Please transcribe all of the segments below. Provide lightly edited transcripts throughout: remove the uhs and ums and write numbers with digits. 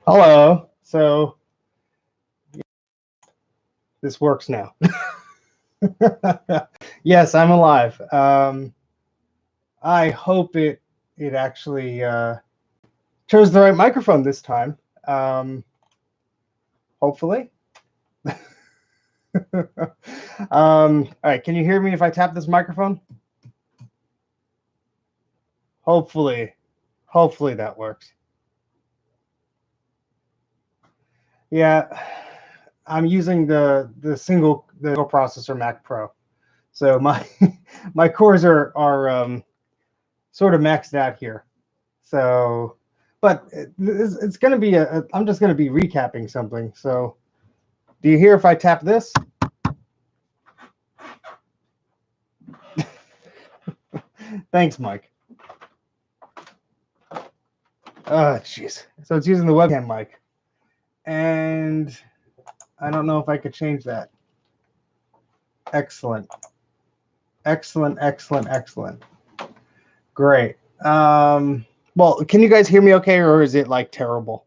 Hello. So this works now. Yes, I'm alive. I hope it actually chose the right microphone this time. Hopefully. All right. Can you hear me if I tap this microphone? Hopefully that works. Yeah, I'm using the single processor Mac Pro, so my my cores are sort of maxed out here. So, but it's going to be I'm just going to be recapping something. So, do you hear if I tap this? Thanks, Mike. Oh, jeez. So it's using the webcam mic, and I don't know if I could change that. Excellent. Great. Well, can you guys hear me okay, or is it like terrible?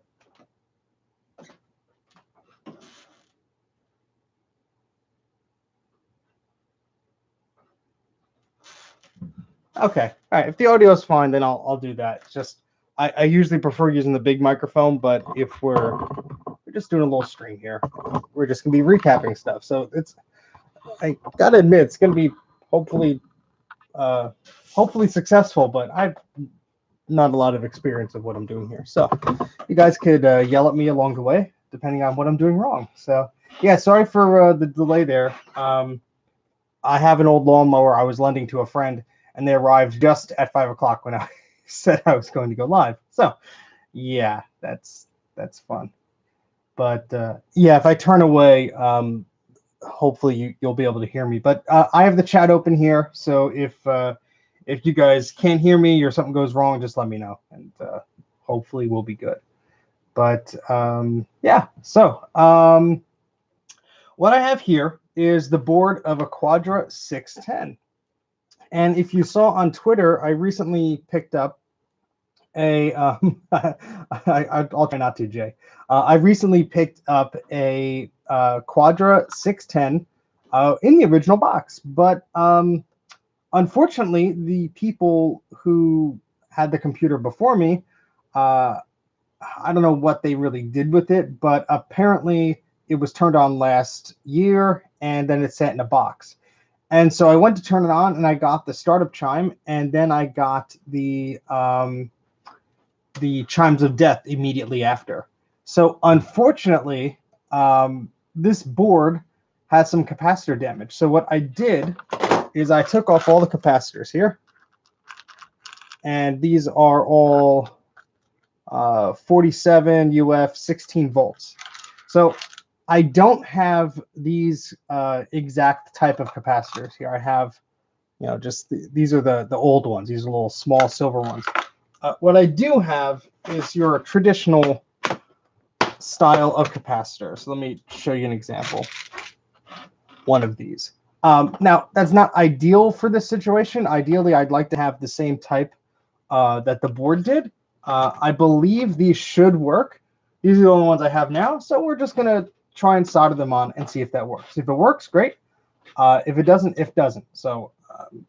Okay. All right. If the audio is fine, then I'll do that. It's just I usually prefer using the big microphone, but if we're just doing a little stream here, we're just gonna be recapping stuff. So I gotta admit, it's gonna be hopefully successful, but I've not a lot of experience of what I'm doing here. So you guys could yell at me along the way, depending on what I'm doing wrong. So yeah, sorry for the delay there. I have an old lawnmower I was lending to a friend, and they arrived just at 5 o'clock when I said I was going to go live. So yeah, that's fun. But yeah, if I turn away, hopefully you'll be able to hear me. But I have the chat open here, so if you guys can't hear me or something goes wrong, just let me know, and hopefully we'll be good. But yeah, so what I have here is the board of a Quadra 610. And if you saw on Twitter, I recently picked up a, I'll try not to, Jay. I recently picked up a Quadra 610 in the original box. But unfortunately, the people who had the computer before me, I don't know what they really did with it, but apparently it was turned on last year and then it's set in a box. And so I went to turn it on and I got the startup chime, and then I got the chimes of death immediately after. So unfortunately, this board has some capacitor damage. So what I did is I took off all the capacitors here, and these are all 47 UF 16 volts. So I don't have these exact type of capacitors here. I have, just these are the old ones. These are little small silver ones. What I do have is your traditional style of capacitor. So let me show you an example. One of these. Now, that's not ideal for this situation. Ideally, I'd like to have the same type that the board did. I believe these should work. These are the only ones I have now. So we're just going to try and solder them on and see if that works. If it works, great. If it doesn't, it doesn't. So,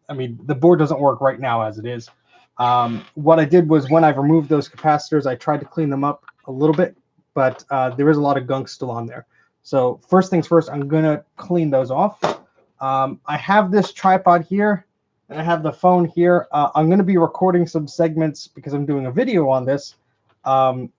I mean, the board doesn't work right now as it is. What I did was when I removed those capacitors, I tried to clean them up a little bit, but there is a lot of gunk still on there. So first things first, I'm going to clean those off. I have this tripod here, and I have the phone here. I'm going to be recording some segments because I'm doing a video on this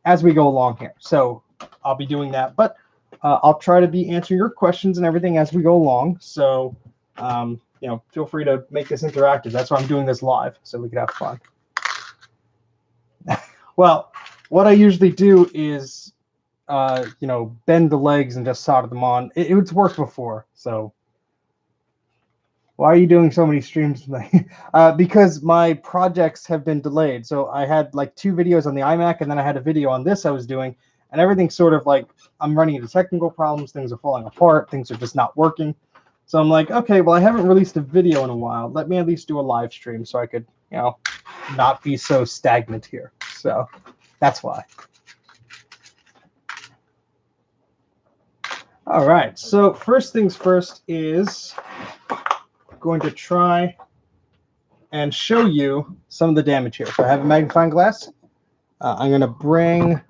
as we go along here. So I'll be doing that, but I'll try to be answering your questions and everything as we go along. So, feel free to make this interactive. That's why I'm doing this live, so we can have fun. Well, what I usually do is, bend the legs and just solder them on. It's worked before, so. Why are you doing so many streams tonight? Because my projects have been delayed. So I had like 2 videos on the iMac, and then I had a video on this I was doing, and everything's sort of like I'm running into technical problems. Things are falling apart. Things are just not working. So I'm like, okay, well, I haven't released a video in a while. Let me at least do a live stream so I could, not be so stagnant here. So that's why. All right, so first things first is going to try and show you some of the damage here. So I have a magnifying glass. I'm going to bring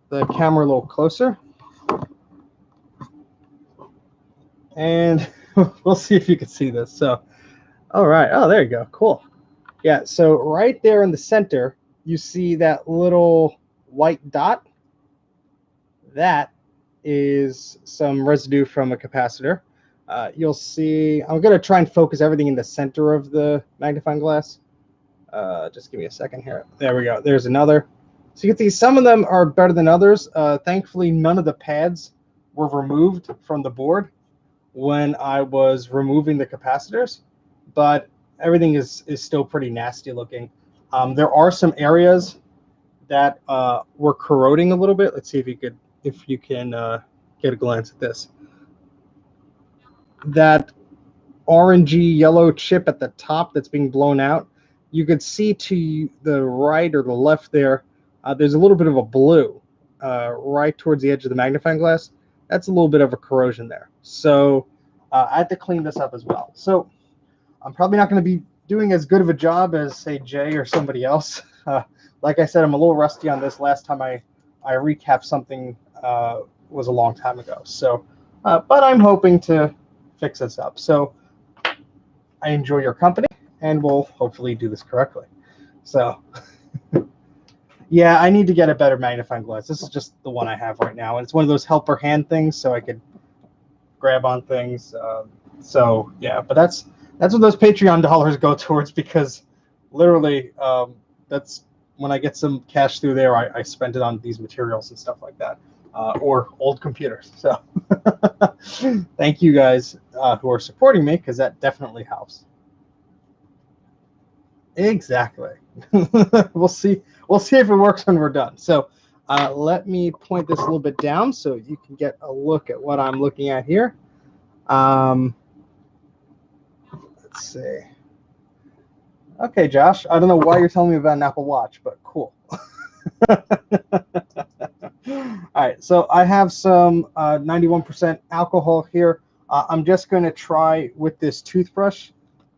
the camera a little closer. And we'll see if you can see this. So, all right. Oh, there you go. Cool. Yeah, so right there in the center, you see that little white dot. That is some residue from a capacitor. You'll see, I'm going to try and focus everything in the center of the magnifying glass. Just give me a second here. There we go. There's another. So you can see some of them are better than others. Thankfully, none of the pads were removed from the board when I was removing the capacitors, but everything is still pretty nasty looking. There are some areas that were corroding a little bit. Let's see if you can get a glance at this. That orangey yellow chip at the top that's being blown out, you could see to the right or the left there, there's a little bit of a blue right towards the edge of the magnifying glass. That's a little bit of a corrosion there. So I had to clean this up as well. So I'm probably not going to be doing as good of a job as, say, Jay or somebody else. Like I said, I'm a little rusty on this. Last time I recapped something was a long time ago. So, but I'm hoping to fix this up. So I enjoy your company, and we'll hopefully do this correctly. So, yeah, I need to get a better magnifying glass. This is just the one I have right now, and it's one of those helper hand things, so I could grab on things. So, yeah, but that's what those Patreon dollars go towards, because literally that's when I get some cash through there, I spend it on these materials and stuff like that, or old computers. So thank you guys who are supporting me, because that definitely helps. Exactly. We'll see if it works when we're done. So let me point this a little bit down so you can get a look at what I'm looking at here. Let's see. Okay, Josh, I don't know why you're telling me about an Apple Watch, but cool. All right, so I have some 91% alcohol here. I'm just going to try with this toothbrush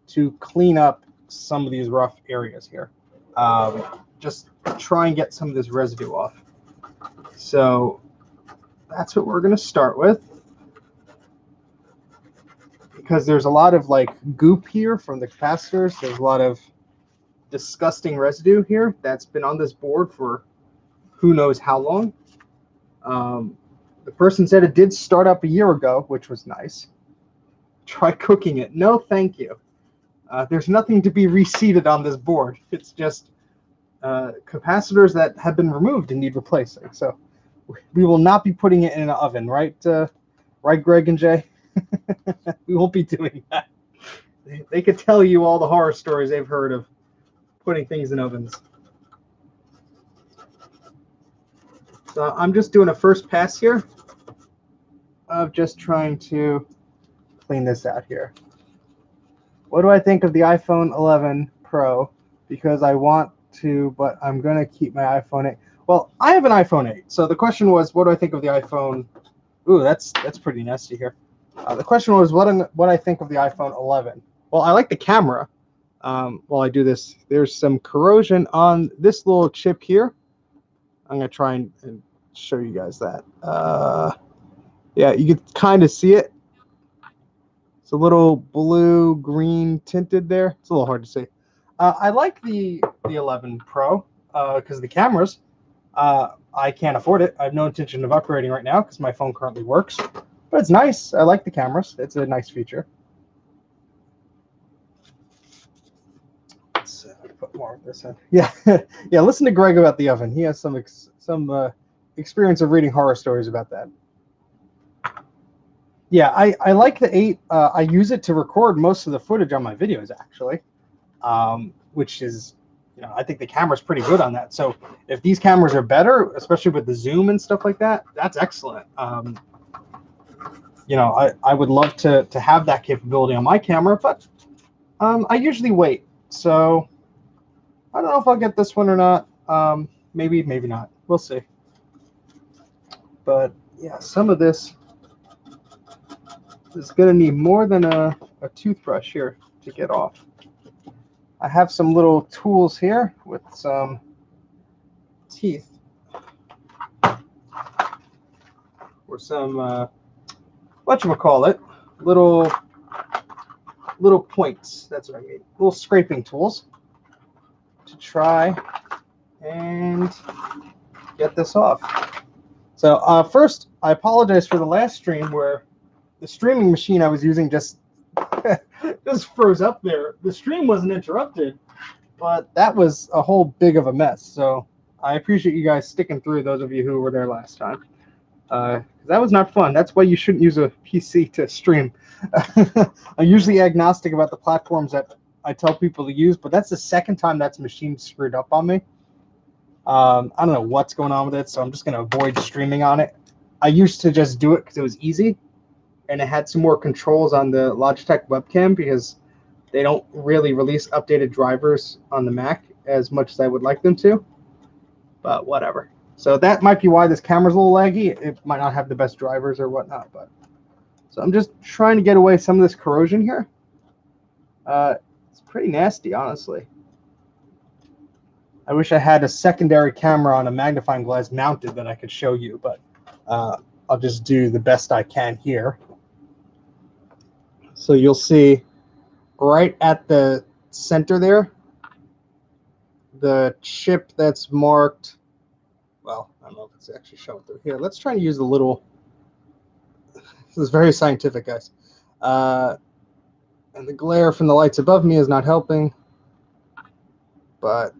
to clean up some of these rough areas here. Just try and get some of this residue off. So that's what we're going to start with, because there's a lot of like goop here from the capacitors. There's a lot of disgusting residue here that's been on this board for who knows how long. The person said it did start up a year ago, which was nice. Try cooking it. No, thank you. There's nothing to be reseated on this board. It's just capacitors that have been removed and need replacing. So we will not be putting it in an oven, right? Right, Greg and Jay? We won't be doing that. They could tell you all the horror stories they've heard of putting things in ovens. So I'm just doing a first pass here of just trying to clean this out here. What do I think of the iPhone 11 Pro? Because I want to, but I'm going to keep my iPhone 8. Well, I have an iPhone 8. So the question was, what do I think of the iPhone? Ooh, that's pretty nasty here. The question was what I think of the iPhone 11. Well, I like the camera. While I do this, there's some corrosion on this little chip here. I'm going to try and show you guys that. Yeah, you can kind of see it. It's a little blue-green tinted there. It's a little hard to see. I like the 11 Pro because of the cameras. I can't afford it. I have no intention of upgrading right now because my phone currently works. But it's nice. I like the cameras. It's a nice feature. Let's put more of this in. Yeah, yeah. Listen to Greg about the oven. He has some experience of reading horror stories about that. Yeah, I like the 8. I use it to record most of the footage on my videos, actually, which is, I think the camera's pretty good on that. So if these cameras are better, especially with the zoom and stuff like that, that's excellent. I would love to have that capability on my camera, but I usually wait. So I don't know if I'll get this one or not. Maybe not. We'll see. But yeah, some of this is going to need more than a toothbrush here to get off. I have some little tools here with some teeth or some whatchamacallit, little points. That's what I mean. Little scraping tools to try and get this off. So first, I apologize for the last stream where the streaming machine I was using just froze up there. The stream wasn't interrupted, but that was a whole big of a mess. So I appreciate you guys sticking through, those of you who were there last time. That was not fun. That's why you shouldn't use a PC to stream. I'm usually agnostic about the platforms that I tell people to use, but that's the second time that's machine screwed up on me. I don't know what's going on with it, so I'm just going to avoid streaming on it. I used to just do it because it was easy, and it had some more controls on the Logitech webcam because they don't really release updated drivers on the Mac as much as I would like them to, but whatever. So that might be why this camera's a little laggy. It might not have the best drivers or whatnot, but so I'm just trying to get away some of this corrosion here. It's pretty nasty, honestly. I wish I had a secondary camera on a magnifying glass mounted that I could show you, but I'll just do the best I can here. So you'll see right at the center there, the chip that's marked, well, I don't know if it's actually showing through here. Let's try to use the little, this is very scientific, guys. And the glare from the lights above me is not helping. But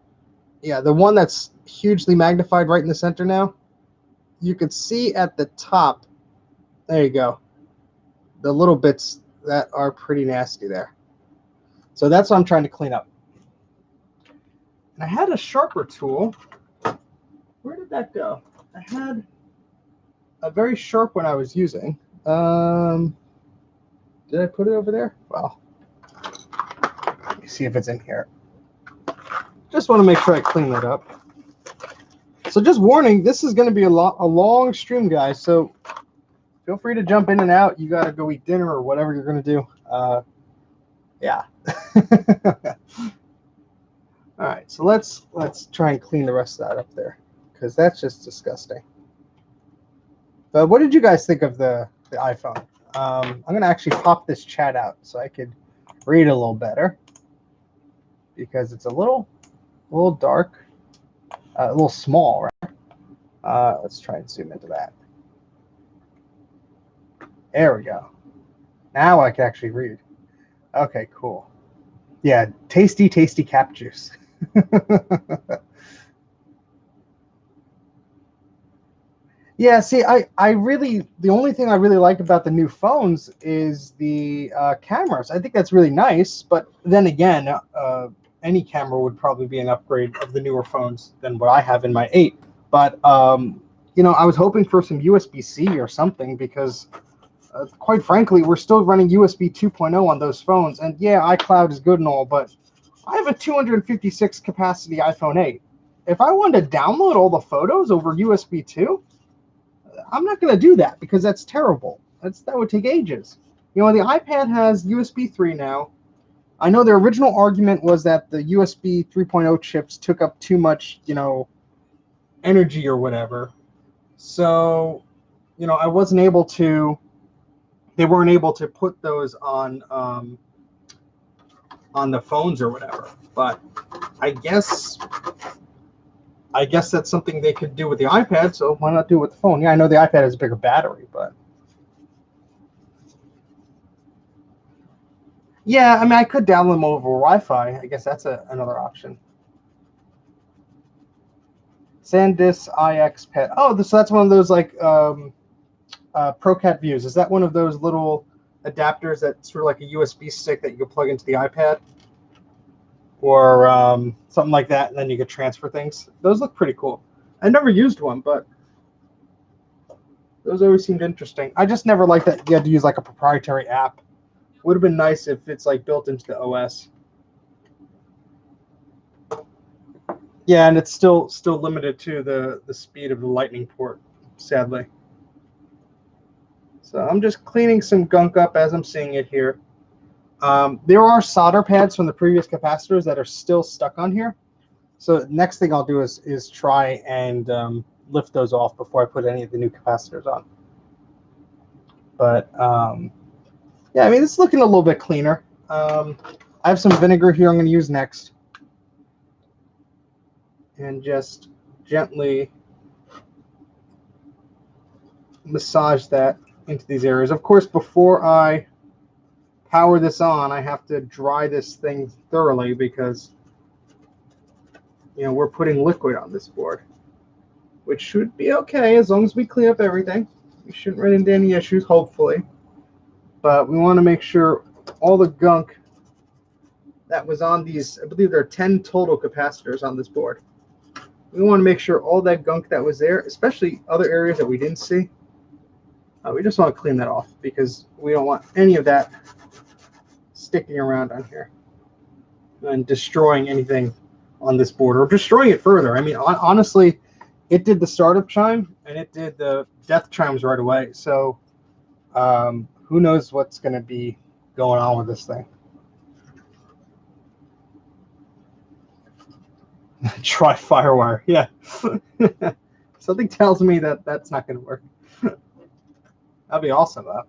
yeah, the one that's hugely magnified right in the center now, you could see at the top, there you go, the little bits that are pretty nasty there. So that's what I'm trying to clean up. And I had a sharper tool. Where did that go? I had a very sharp one I was using. Did I put it over there? Well, let me see if it's in here. Just want to make sure I clean that up. So just warning, this is going to be a long stream, guys. So feel free to jump in and out. You got to go eat dinner or whatever you're going to do. Yeah. All right, so let's try and clean the rest of that up there, because that's just disgusting. But what did you guys think of the iPhone? I'm going to actually pop this chat out so I could read a little better, because it's a little dark, a little small, right? Let's try and zoom into that. There we go. Now I can actually read. Okay, cool. Yeah, tasty cap juice. Yeah, see, I really, the only thing I really like about the new phones is the cameras. I think that's really nice, but then again, any camera would probably be an upgrade of the newer phones than what I have in my 8. But, you know, I was hoping for some USB-C or something because, quite frankly, we're still running USB 2.0 on those phones. And yeah, iCloud is good and all, but I have a 256 capacity iPhone 8. If I wanted to download all the photos over USB 2, I'm not going to do that because that's terrible. That would take ages. You know, the iPad has USB 3 now. I know their original argument was that the USB 3.0 chips took up too much, you know, energy or whatever. So, you know, they weren't able to put those on the phones or whatever. But I guess that's something they could do with the iPad, so why not do it with the phone? Yeah, I know the iPad has a bigger battery, but yeah, I mean, I could download them over Wi-Fi. I guess that's another option. SanDisk IX Pad. Oh, so that's one of those like ProCat views. Is that one of those little adapters that's sort of like a USB stick that you can plug into the iPad? Or something like that, and then you could transfer things. Those look pretty cool. I never used one, but those always seemed interesting. I just never liked that you had to use like a proprietary app. Would have been nice if it's like built into the OS. Yeah, and it's still limited to the speed of the Lightning port, sadly. So I'm just cleaning some gunk up as I'm seeing it here. There are solder pads from the previous capacitors that are still stuck on here. So next thing I'll do is try and lift those off before I put any of the new capacitors on. But yeah, I mean, it's looking a little bit cleaner. I have some vinegar here I'm going to use next. And just gently massage that into these areas. Of course, before I power this on, I have to dry this thing thoroughly because, you know, we're putting liquid on this board, which should be okay as long as we clean up everything. We shouldn't run into any issues, hopefully. But we want to make sure all the gunk that was on these, I believe there are 10 total capacitors on this board. We want to make sure all that gunk that was there, especially other areas that we didn't see, we just want to clean that off because we don't want any of that sticking around on here and destroying anything on this board or destroying it further. I mean, honestly, it did the startup chime and it did the death chimes right away. So who knows what's going to be going on with this thing. Try Firewire. Yeah. Something tells me that that's not going to work. That'd be awesome, though.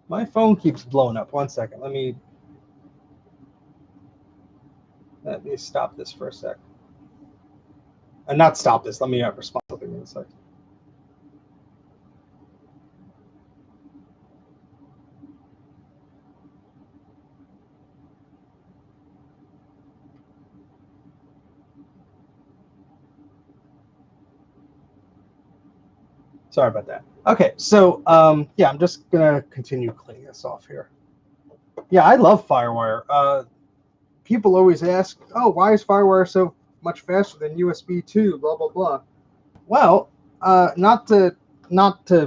My phone keeps blowing up. 1 second. Let me stop this for a sec. And not stop this. Let me respond to something in a sec. Sorry about that. Okay, so yeah, I'm just gonna continue cleaning this off here. Yeah, I love Firewire. People always ask, "Oh, why is Firewire so much faster than USB 2?" Blah blah blah. Well, not to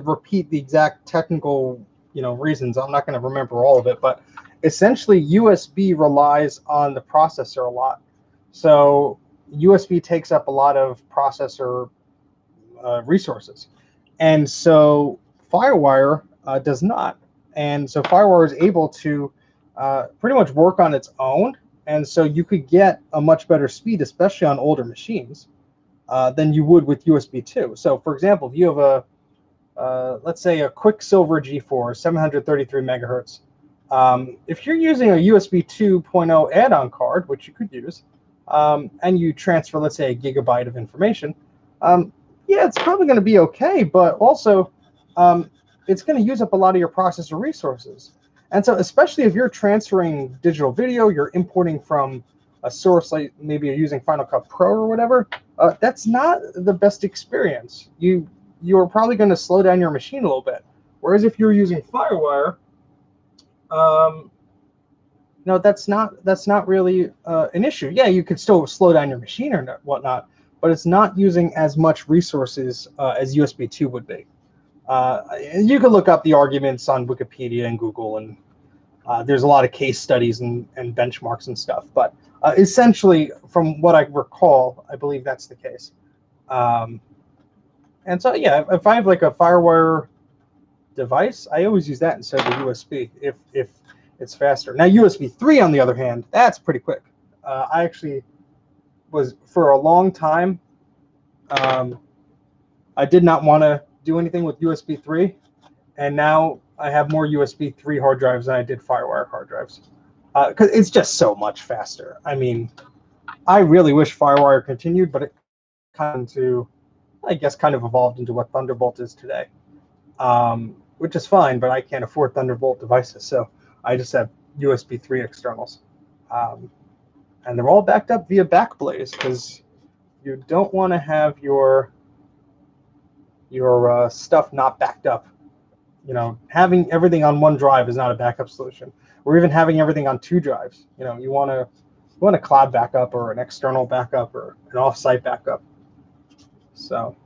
repeat the exact technical, reasons. I'm not going to remember all of it, but essentially USB relies on the processor a lot. So USB takes up a lot of processor resources. And so Firewire does not. And so Firewire is able to pretty much work on its own. And so you could get a much better speed, especially on older machines, than you would with USB 2. So for example, if you have let's say a Quicksilver G4, 733 megahertz, if you're using a USB 2.0 add-on card, which you could use, and you transfer, let's say, a gigabyte of information, yeah, it's probably going to be okay, but also it's going to use up a lot of your processor resources. And so especially if you're transferring digital video, you're importing from a source, like maybe you're using Final Cut Pro or whatever, that's not the best experience. You're probably going to slow down your machine a little bit. Whereas if you're using Firewire, no, that's not really an issue. Yeah, you could still slow down your machine or whatnot, but it's not using as much resources as USB 2 would be. You can look up the arguments on Wikipedia and Google, and there's a lot of case studies and benchmarks and stuff. But essentially, from what I recall, I believe that's the case. And so, yeah, if I have like a Firewire device, I always use that instead of the USB if it's faster. Now, USB 3, on the other hand, that's pretty quick. I actually was, for a long time, I did not want to do anything with USB 3, and now I have more USB 3 hard drives than I did Firewire hard drives, because it's just so much faster. I mean, I really wish Firewire continued, but it kind of evolved into what Thunderbolt is today, which is fine, but I can't afford Thunderbolt devices, so I just have USB 3 externals. And they're all backed up via Backblaze, because you don't want to have your stuff not backed up. Having everything on one drive is not a backup solution, or even having everything on 2 drives. You want a cloud backup or an external backup or an off-site backup. So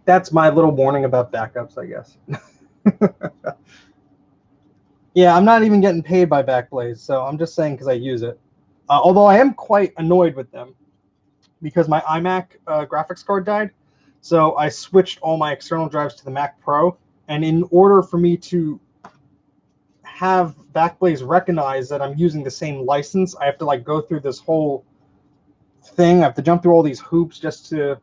that's my little warning about backups, I guess. Yeah, I'm not even getting paid by Backblaze, so I'm just saying because I use it. Although I am quite annoyed with them, because my iMac graphics card died. So I switched all my external drives to the Mac Pro. And in order for me to have Backblaze recognize that I'm using the same license, I have to like go through this whole thing. I have to jump through all these hoops just to,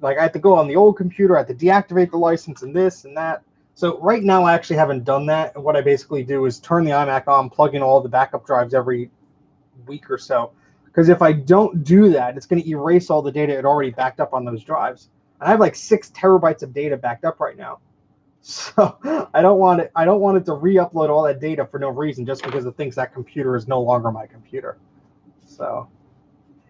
like, I have to go on the old computer, I have to deactivate the license and this and that. So right now I actually haven't done that. And what I basically do is turn the iMac on, plug in all the backup drives every week or so. Because if I don't do that, it's going to erase all the data it already backed up on those drives. And I have like 6 terabytes of data backed up right now. So I don't want it to re-upload all that data for no reason just because it thinks that computer is no longer my computer. So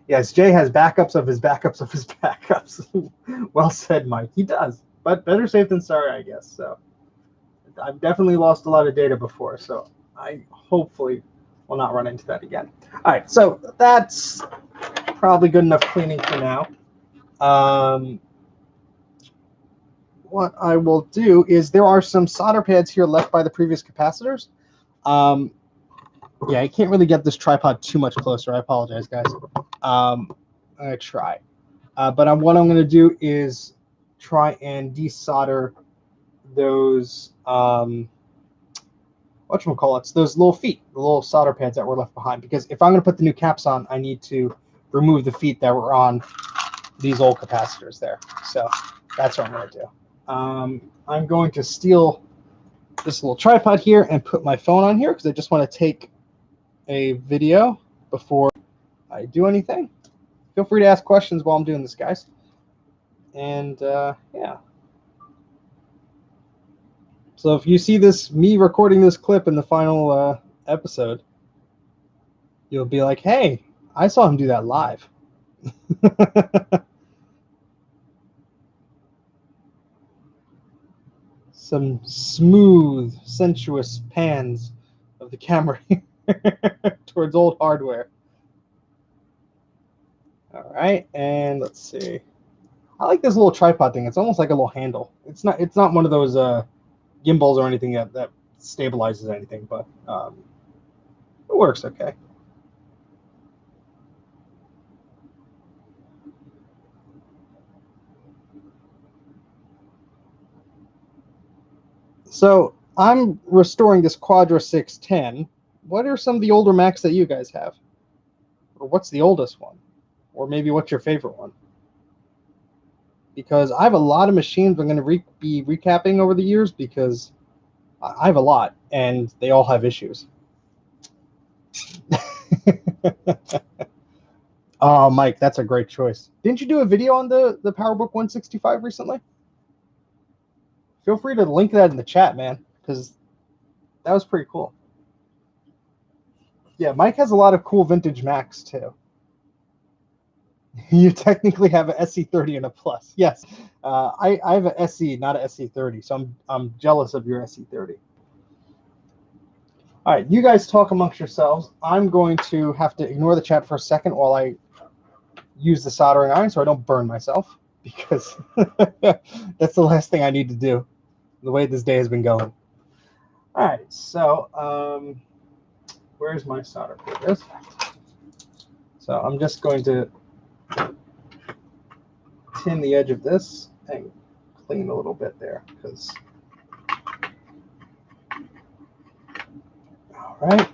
yes, Jay has backups of his backups of his backups. Well said, Mike. He does. But better safe than sorry, I guess. So I've definitely lost a lot of data before, so I hopefully will not run into that again. All right, so that's probably good enough cleaning for now. What I will do is there are some solder pads here left by the previous capacitors. Yeah, I can't really get this tripod too much closer. I apologize, guys. I'm going to try. But what I'm going to do is try and desolder those, whatchamacallits, those little feet, the little solder pads that were left behind. Because if I'm going to put the new caps on, I need to remove the feet that were on these old capacitors there. So that's what I'm going to do. I'm going to steal this little tripod here and put my phone on here because I just want to take a video before I do anything. Feel free to ask questions while I'm doing this, guys. And yeah. So if you see me recording this clip in the final episode, you'll be like, hey, I saw him do that live. Some smooth, sensuous pans of the camera towards old hardware. All right, and let's see. I like this little tripod thing. It's almost like a little handle. It's not one of those gimbals or anything that stabilizes anything, but it works okay. So I'm restoring this Quadra 610. What are some of the older Macs that you guys have? Or what's the oldest one? Or maybe what's your favorite one? Because I have a lot of machines I'm going to be recapping over the years because I have a lot, and they all have issues. Oh, Mike, that's a great choice. Didn't you do a video on the PowerBook 165 recently? Feel free to link that in the chat, man, because that was pretty cool. Yeah, Mike has a lot of cool vintage Macs, too. You technically have an SC30 and a Plus. Yes, I have an SE, not an SC30, so I'm jealous of your SC30. All right, you guys talk amongst yourselves. I'm going to have to ignore the chat for a second while I use the soldering iron so I don't burn myself, because that's the last thing I need to do, the way this day has been going. All right, so where's my solder? Here it is. So I'm just going to tin the edge of this and clean a little bit there, because all right,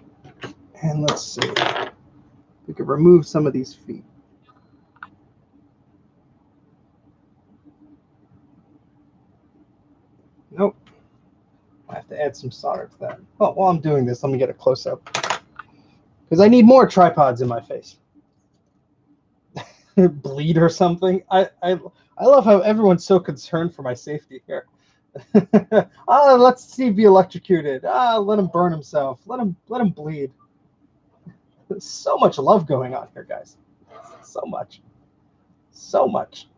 and let's see, we could remove some of these feet. Nope, I have to add some solder to that. Oh, while I'm doing this, let me get a close-up, because I need more tripods in my face. Bleed or something. I love how everyone's so concerned for my safety here. Oh, let's Steve be electrocuted. Let him burn himself. Let him bleed. There's so much love going on here, guys. So much. So much.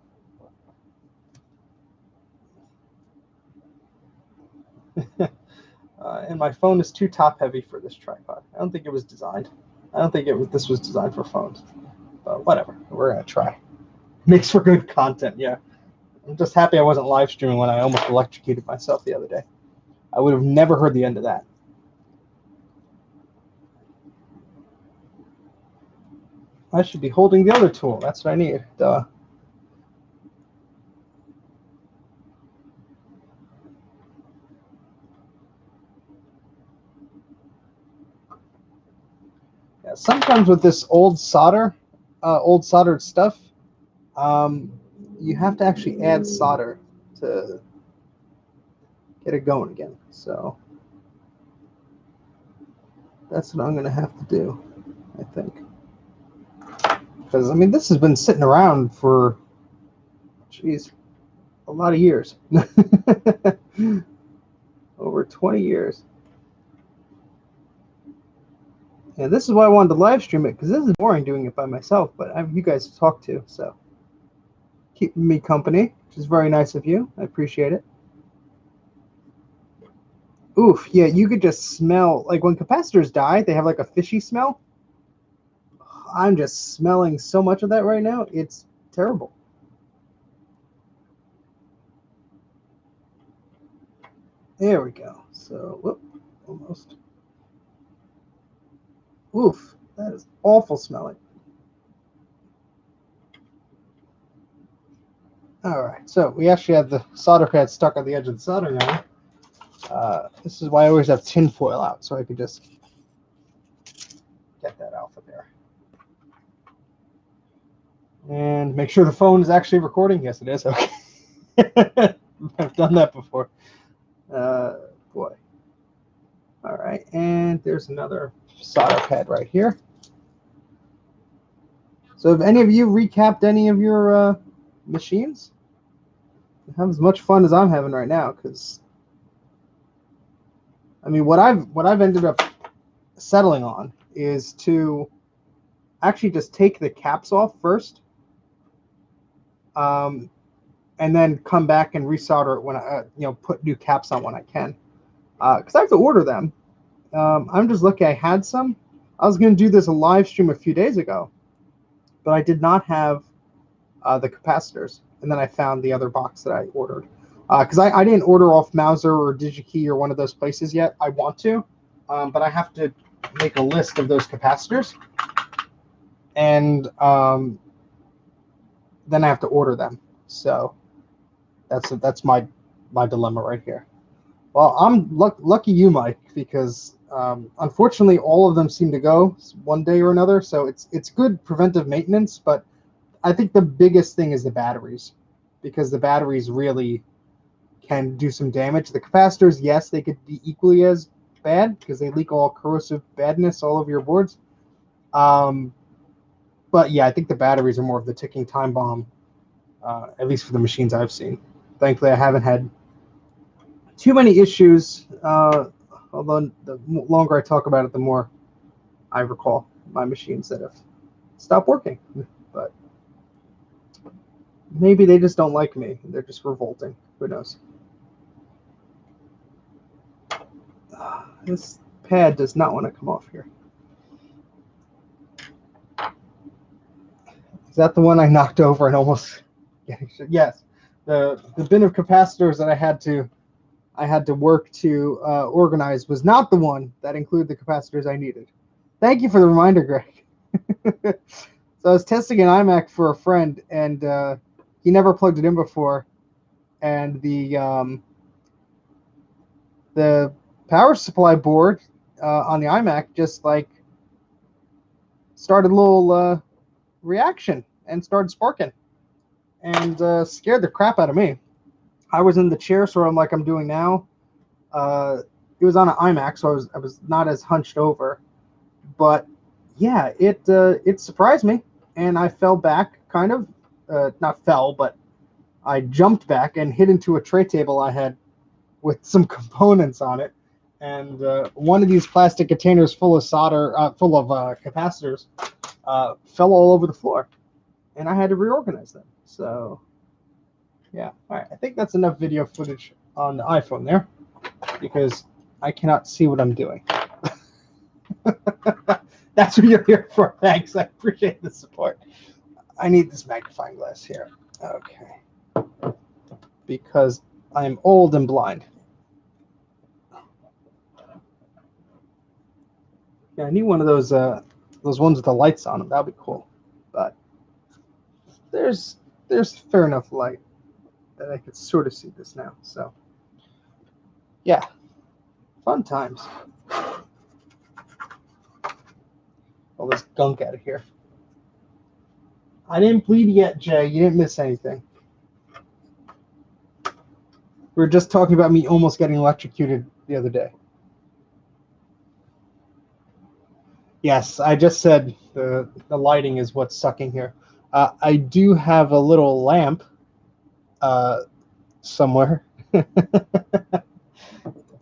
And my phone is too top heavy for this tripod. I don't think it was designed. I don't think this was designed for phones. But whatever. We're gonna try. Makes for good content, yeah. I'm just happy I wasn't live streaming when I almost electrocuted myself the other day. I would have never heard the end of that. I should be holding the other tool. That's what I need. Duh. Yeah, sometimes with this old soldered stuff, you have to actually add solder to get it going again. So that's what I'm going to have to do, I think. Because, I mean, this has been sitting around for, geez, a lot of years. Over 20 years. And this is why I wanted to live stream it, because this is boring doing it by myself, but I have you guys to talk to, so keeping me company, which is very nice of you. I appreciate it. Oof, yeah, you could just smell, like when capacitors die, they have like a fishy smell. I'm just smelling so much of that right now. It's terrible. There we go. So, whoop, almost. Oof, that is awful smelling. All right, so we actually have the solder pad stuck on the edge of the soldering iron. This is why I always have tin foil out, so I could just get that out of there. And make sure the phone is actually recording. Yes, it is. Okay. I've done that before. Boy. All right, and there's another solder pad right here. So have any of you recapped any of your machines? Have as much fun as I'm having right now, because I mean, what I've ended up settling on is to actually just take the caps off first, and then come back and resolder it when I put new caps on when I can, because I have to order them. I'm just lucky I had some. I was going to do this a live stream a few days ago, but I did not have the capacitors, and then I found the other box that I ordered. Because I didn't order off Mauser or DigiKey or one of those places yet. I want to, but I have to make a list of those capacitors, and then I have to order them. So that's my dilemma right here. Well, I'm lucky you, Mike, because unfortunately all of them seem to go one day or another. So it's good preventive maintenance, but I think the biggest thing is the batteries, because the batteries really can do some damage. The capacitors, yes, they could be equally as bad because they leak all corrosive badness all over your boards. But yeah, I think the batteries are more of the ticking time bomb, at least for the machines I've seen. Thankfully, I haven't had too many issues, although the longer I talk about it, the more I recall my machines that have stopped working. But maybe they just don't like me. They're just revolting. Who knows? This pad does not want to come off here. Is that the one I knocked over and almost? Yes, the bin of capacitors that I had to work to organize was not the one that included the capacitors I needed. Thank you for the reminder, Greg. So I was testing an iMac for a friend, and he never plugged it in before, and the power supply board on the iMac just like started a little reaction and started sparking, and scared the crap out of me. I was in the chair, so I'm like I'm doing now. It was on an iMac, so I was not as hunched over, but yeah, it surprised me, and I fell back, kind of, not fell, but I jumped back and hit into a tray table I had with some components on it, and one of these plastic containers full of solder, full of capacitors, fell all over the floor, and I had to reorganize them. So yeah, all right, I think that's enough video footage on the iPhone there, because I cannot see what I'm doing. That's what you're here for. Thanks. I appreciate the support. I need this magnifying glass here. Okay. Because I'm old and blind. Yeah, I need one of those ones with the lights on them. That'd be cool. there's fair enough light that I could sort of see this now. So yeah, fun times. All this gunk out of here. I didn't bleed yet, Jay. You didn't miss anything. We were just talking about me almost getting electrocuted the other day. Yes, I just said the lighting is what's sucking here. I do have a little lamp somewhere.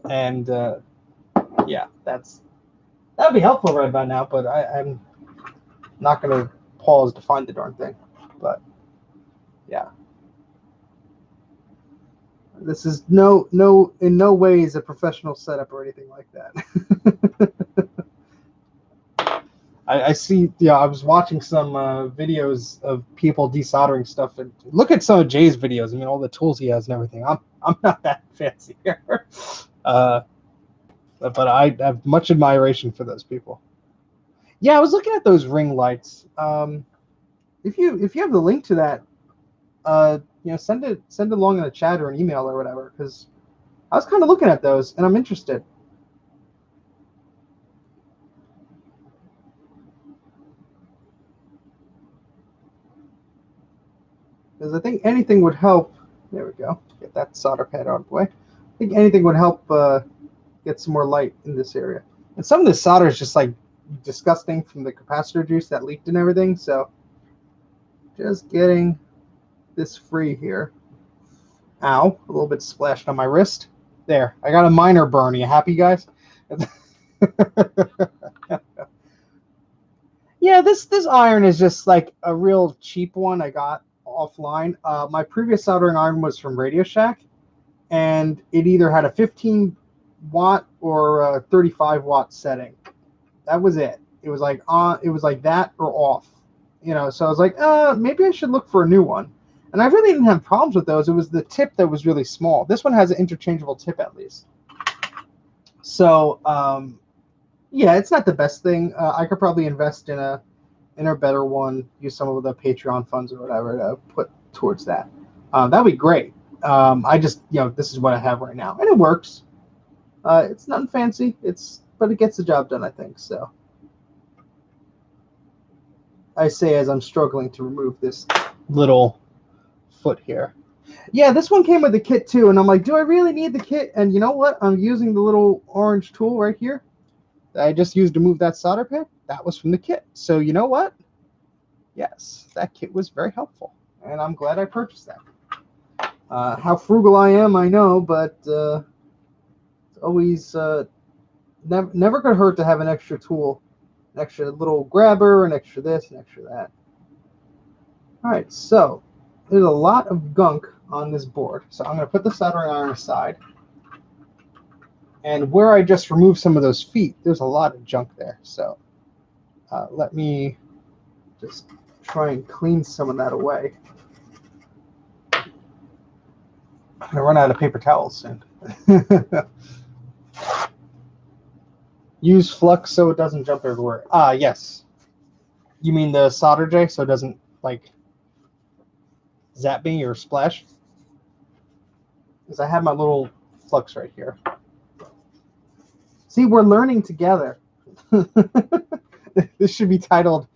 And yeah, that'd be helpful right about now, but I'm not going to pause to find the darn thing. But yeah. This is in no ways a professional setup or anything like that. I see. Yeah, I was watching some videos of people desoldering stuff, and look at some of Jay's videos. I mean, all the tools he has and everything. I'm not that fancy here, but I have much admiration for those people. Yeah, I was looking at those ring lights. If you have the link to that, send it along in the chat or an email or whatever, because I was kind of looking at those and I'm interested. Because I think anything would help. There we go. Get that solder pad out of the way. I think anything would help get some more light in this area. And some of this solder is just like disgusting from the capacitor juice that leaked and everything. So just getting this free here. Ow, a little bit splashed on my wrist. There, I got a minor burn. Are you happy, guys? Yeah, this iron is just like a real cheap one I got offline. My previous soldering iron was from Radio Shack, and it either had a 15 watt or a 35 watt setting. That was it. It was like that or off. So I was like, maybe I should look for a new one. And I really didn't have problems with those. It was the tip that was really small. This one has an interchangeable tip at least. So yeah, it's not the best thing. I could probably invest in a better one, use some of the Patreon funds or whatever to put towards that. That'd be great. I just, this is what I have right now, and it works. It's nothing fancy. But it gets the job done, I think. So I say as I'm struggling to remove this little foot here. Yeah, this one came with the kit too, and I'm like, do I really need the kit? And you know what? I'm using the little orange tool right here that I just used to move that solder pad. That was from the kit. So you know what? Yes, that kit was very helpful, and I'm glad I purchased that. How frugal I am, I know, but it's always never could hurt to have an extra tool, an extra little grabber, an extra this, an extra that. All right, so there's a lot of gunk on this board, so I'm going to put the soldering iron aside. And where I just removed some of those feet, there's a lot of junk there. So let me just try and clean some of that away. I'm going to run out of paper towels soon. Use flux so it doesn't jump everywhere. Yes. You mean the solder, Jay, so it doesn't, like, zap me or splash? Because I have my little flux right here. See, we're learning together. This should be titled,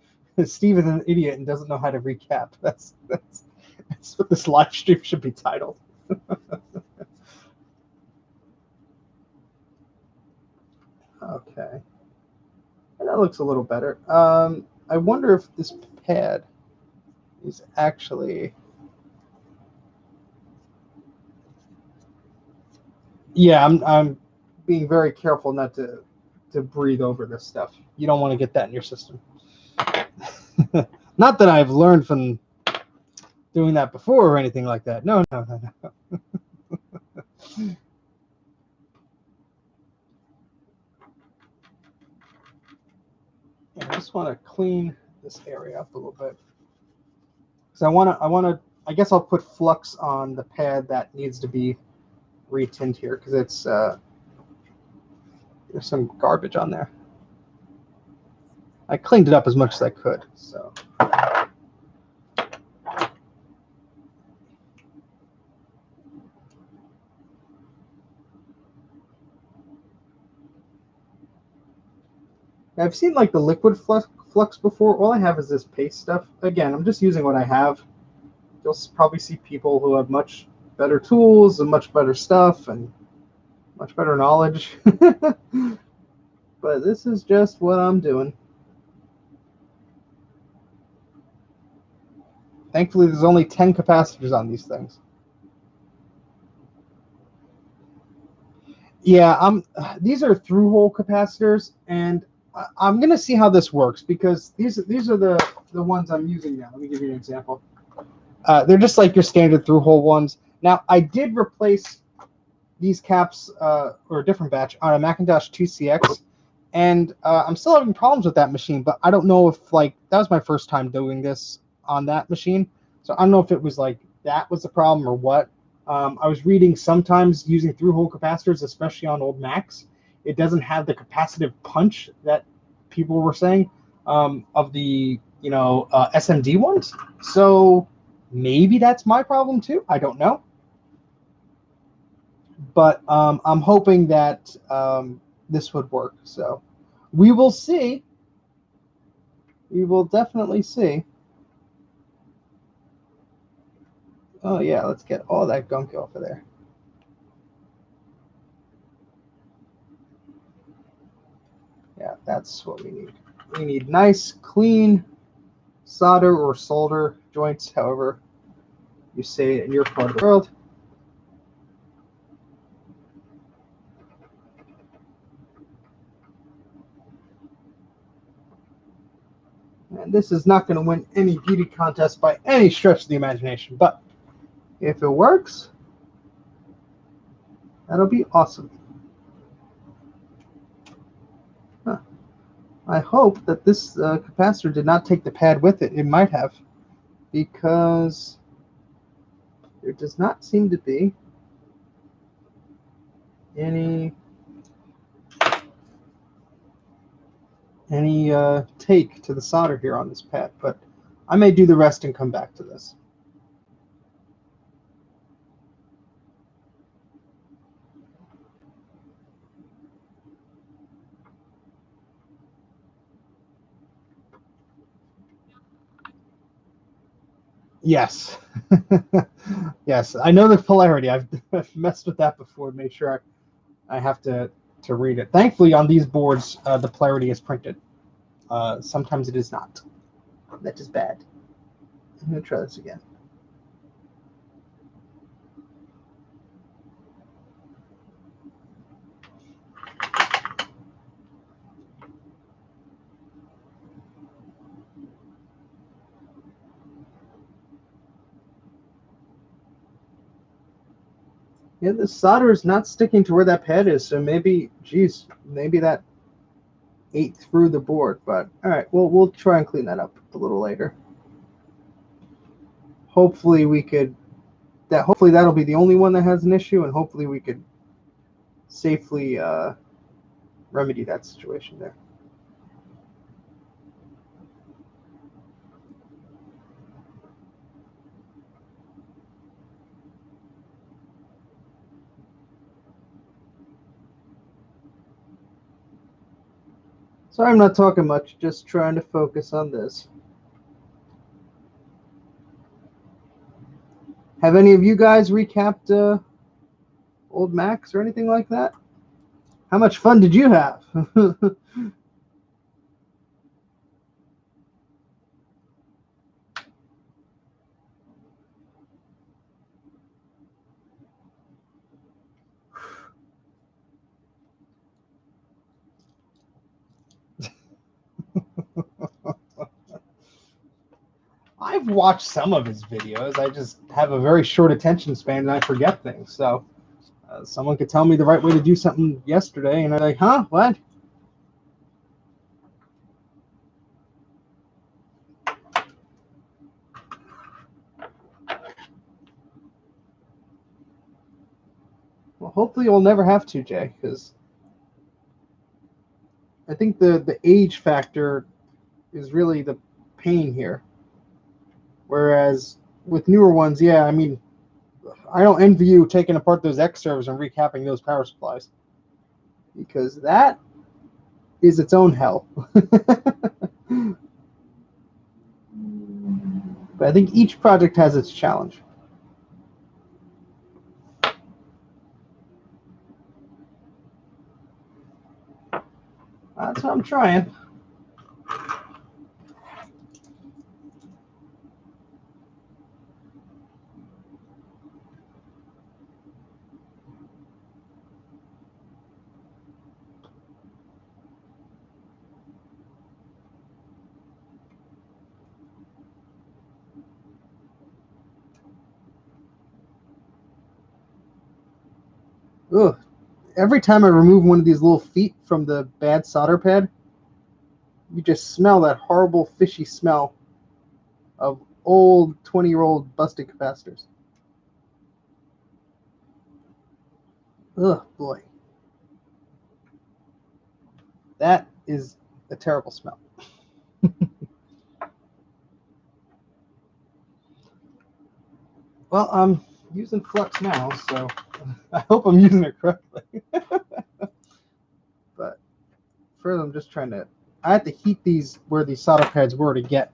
Steve is an idiot and doesn't know how to recap. That's what this live stream should be titled. Okay. And that looks a little better. I wonder if this pad is actually... Yeah, I'm being very careful not to breathe over this stuff. You don't want to get that in your system. Not that I've learned from doing that before or anything like that. No. I just want to clean this area up a little bit. So I guess I'll put flux on the pad that needs to be retinned here because it's there's some garbage on there. I cleaned it up as much as I could. So I've seen like the liquid flux before. All I have is this paste stuff. Again, I'm just using what I have. You'll probably see people who have much better tools and much better stuff and much better knowledge. But this is just what I'm doing. Thankfully, there's only 10 capacitors on these things. Yeah, these are through-hole capacitors, and I'm gonna see how this works because these are the ones I'm using now. Let me give you an example. They're just like your standard through-hole ones. Now, I did replace these caps or a different batch on a Macintosh 2CX, and I'm still having problems with that machine. But I don't know if like that was my first time doing this on that machine, so I don't know if it was like that was the problem or what. I was reading sometimes using through-hole capacitors, especially on old Macs, it doesn't have the capacitive punch that people were saying of the SMD ones. So maybe that's my problem too. I don't know. But I'm hoping that this would work. So we will see. We will definitely see. Oh yeah, let's get all that gunk off of there. Yeah, that's what we need. We need nice, clean solder or solder joints, however you say it in your part of the world. And this is not going to win any beauty contest by any stretch of the imagination, but if it works, that'll be awesome. Huh. I hope that this capacitor did not take the pad with it. It might have, because there does not seem to be any take to the solder here on this pad, but I may do the rest and come back to this. Yes. Yes, I know the polarity. I've messed with that before to make sure I have to read it. Thankfully, on these boards, the polarity is printed. Sometimes it is not. That is bad. I'm going to try this again. Yeah, the solder is not sticking to where that pad is, so maybe, geez, maybe that ate through the board. But all right, we'll try and clean that up a little later. Hopefully we could. Hopefully that'll be the only one that has an issue, and hopefully we could safely remedy that situation there. Sorry, I'm not talking much. Just trying to focus on this. Have any of you guys recapped old Macs or anything like that? How much fun did you have? I've watched some of his videos. I just have a very short attention span and I forget things. So someone could tell me the right way to do something yesterday, and I'm like, huh, what? Well, hopefully you'll never have to, Jay, because I think the age factor is really the pain here. Whereas with newer ones, yeah, I mean, I don't envy you taking apart those X servers and recapping those power supplies, because that is its own hell. But I think each project has its challenge. That's what I'm trying. Ugh. Every time I remove one of these little feet from the bad solder pad, you just smell that horrible fishy smell of old 20-year-old busted capacitors. Ugh, boy. That is a terrible smell. Well, I'm using flux now, so I hope I'm using it correctly. But further, I'm just trying to. I have to heat these where these solder pads were to get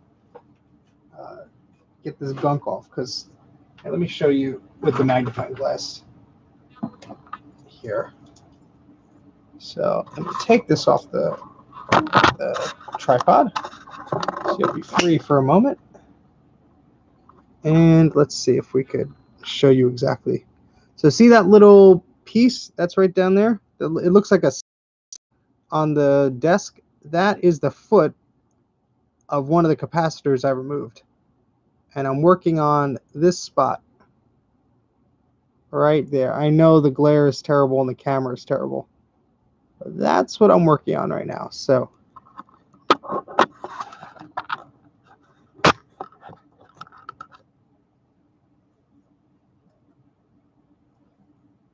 this gunk off. Because let me show you with the magnifying glass here. So I'm going to take this off the tripod. So you'll be free for a moment. And let's see if we could show you exactly. So see that little piece that's right down there? It looks like a on the desk. That is the foot of one of the capacitors I removed. And I'm working on this spot right there. I know the glare is terrible and the camera is terrible. But that's what I'm working on right now. So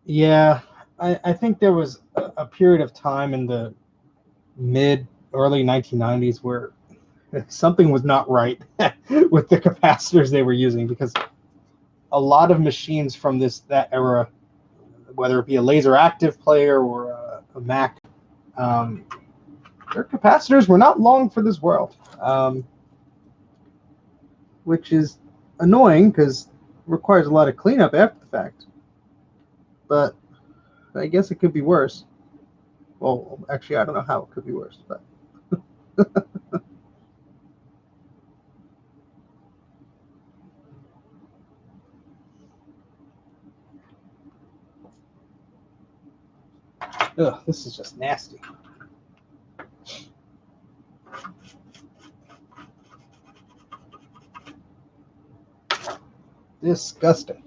yeah, I think there was a period of time in the early 1990s where something was not right with the capacitors they were using, because a lot of machines from that era, whether it be a laser active player or a Mac, their capacitors were not long for this world, which is annoying because it requires a lot of cleanup after the fact. But I guess it could be worse. Well, actually, I don't know how it could be worse, but ugh, this is just nasty. Disgusting.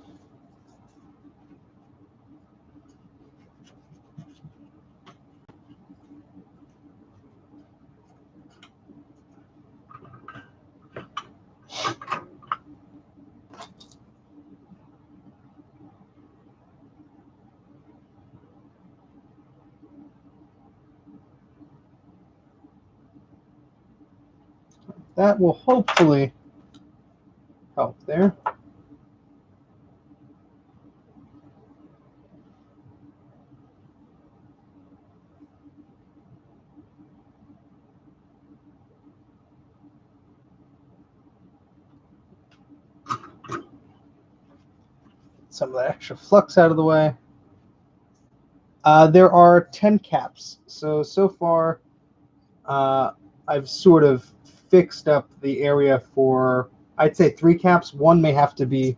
That will hopefully help there. Some of the extra flux out of the way. There are 10 caps. So far, I've sort of fixed up the area for, I'd say, 3 caps. One may have to be,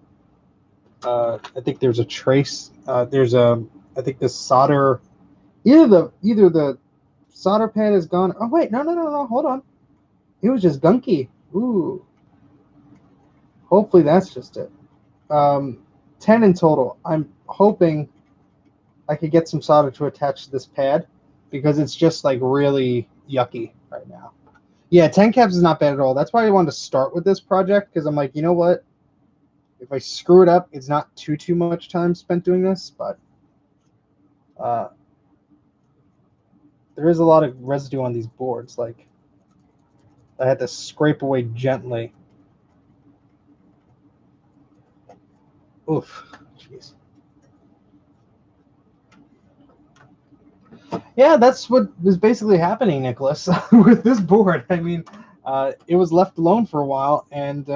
I think there's a trace. I think the solder, either the solder pad is gone. Oh, wait, no, hold on. It was just gunky. Ooh. Hopefully that's just it. 10 in total. I'm hoping I could get some solder to attach to this pad, because it's just like really yucky right now. Yeah, 10 caps is not bad at all. That's why I wanted to start with this project, because I'm like, you know what? If I screw it up, it's not too much time spent doing this, but there is a lot of residue on these boards. Like, I had to scrape away gently. Oof, jeez. Yeah, that's what is basically happening, Nicholas, with this board. I mean, it was left alone for a while, and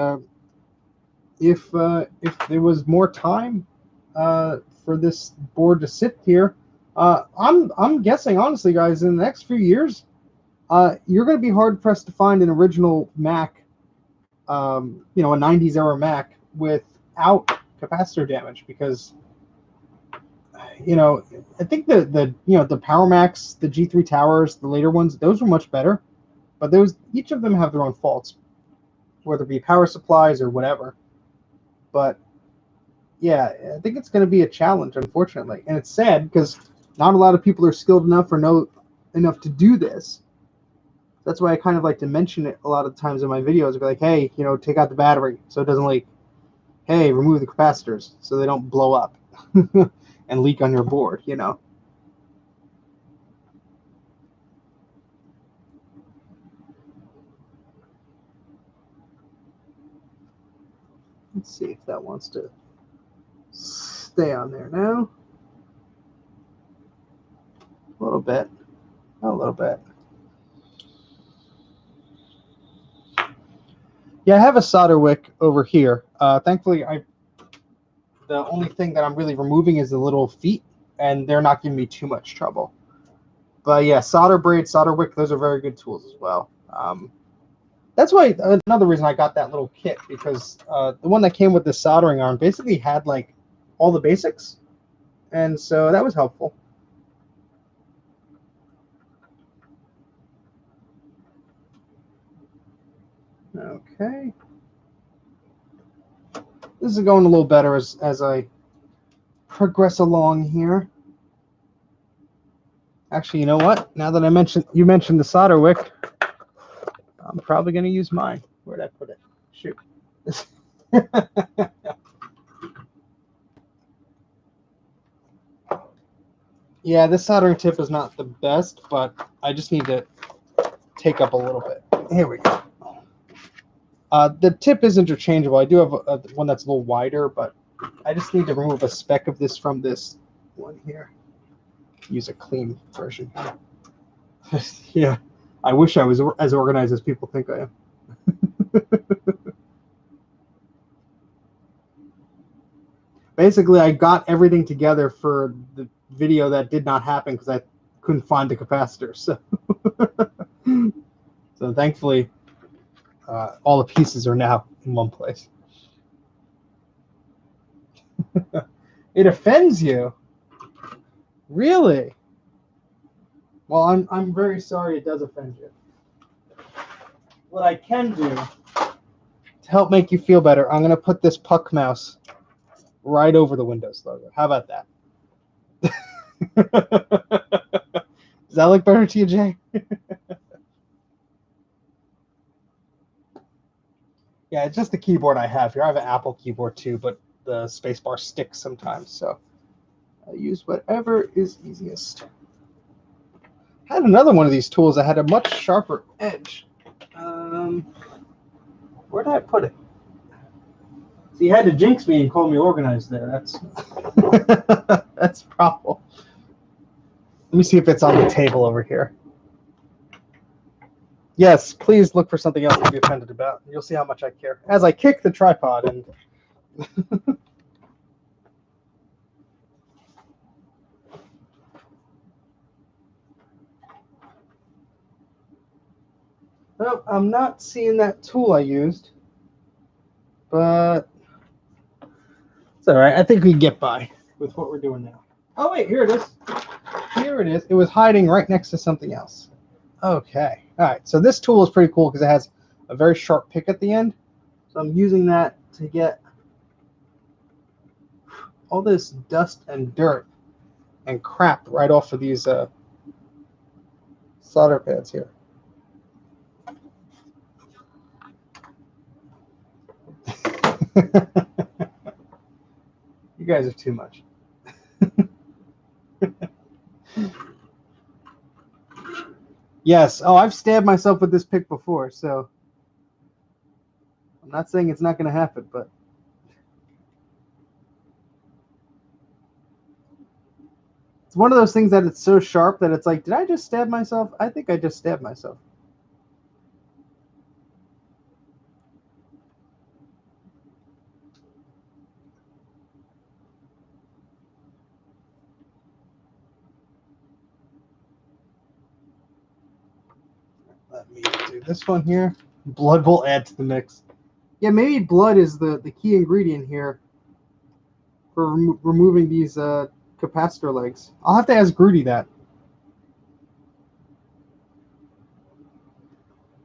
if there was more time for this board to sit here, I'm guessing honestly, guys, in the next few years, you're going to be hard pressed to find an original Mac, a '90s era Mac without capacitor damage, because I think the Power Macs, the G3 Towers, the later ones, those were much better, but those each of them have their own faults, whether it be power supplies or whatever. But yeah, I think it's going to be a challenge, unfortunately, and it's sad because not a lot of people are skilled enough or know enough to do this. That's why I kind of like to mention it a lot of times in my videos. Be like, hey, take out the battery so it doesn't leak. Hey, remove the capacitors so they don't blow up and leak on your board. Let's see if that wants to stay on there now. A little bit. A little bit. Yeah, I have a solder wick over here. Thankfully, the only thing that I'm really removing is the little feet, and they're not giving me too much trouble. But yeah, solder braid, solder wick, those are very good tools as well. That's why another reason I got that little kit, because the one that came with the soldering arm basically had like all the basics, and so that was helpful. Okay. This is going a little better as I progress along here. Actually, you know what? Now that you mentioned the solder wick, I'm probably going to use mine. Where'd I put it? Shoot. Yeah, this soldering tip is not the best, but I just need to take up a little bit. Here we go. The tip is interchangeable. I do have one that's a little wider, but I just need to remove a speck of this from this one here. Use a clean version. Yeah, I wish I was as organized as people think I am. Basically, I got everything together for the video that did not happen because I couldn't find the capacitors. So thankfully, all the pieces are now in one place. It offends you? Really? Well, I'm very sorry it does offend you. What I can do to help make you feel better, I'm going to put this puck mouse right over the Windows logo. How about that? Does that look better to you, Jay? Yeah, it's just the keyboard I have here. I have an Apple keyboard too, but the spacebar sticks sometimes, so I use whatever is easiest. I had another one of these tools that had a much sharper edge. Where did I put it? So you had to jinx me and call me organized there. That's that's a problem. Let me see if it's on the table over here. Yes, please look for something else to be offended about. You'll see how much I care. As I kick the tripod and well, I'm not seeing that tool I used, but it's all right. I think we can get by with what we're doing now. Oh wait, here it is. Here it is. It was hiding right next to something else. Okay. All right. So this tool is pretty cool because it has a very sharp pick at the end. So I'm using that to get all this dust and dirt and crap right off of these solder pads here. You guys are too much. Yes. Oh, I've stabbed myself with this pick before, so I'm not saying it's not going to happen, but It's one of those things that it's so sharp that it's like, did I just stab myself? I think I just stabbed myself. Let me do this one here. Blood will add to the mix. Yeah, maybe blood is the key ingredient here for removing these capacitor legs. I'll have to ask Grudy that.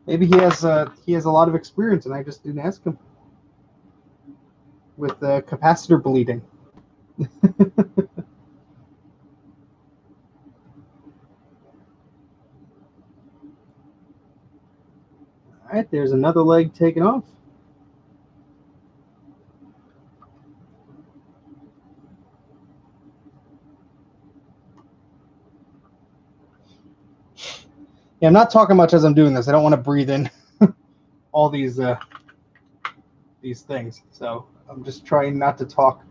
Maybe he has a lot of experience, and I just didn't ask him with the capacitor bleeding. All right, there's another leg taken off. Yeah, I'm not talking much as I'm doing this. I don't want to breathe in all these things, so I'm just trying not to talk.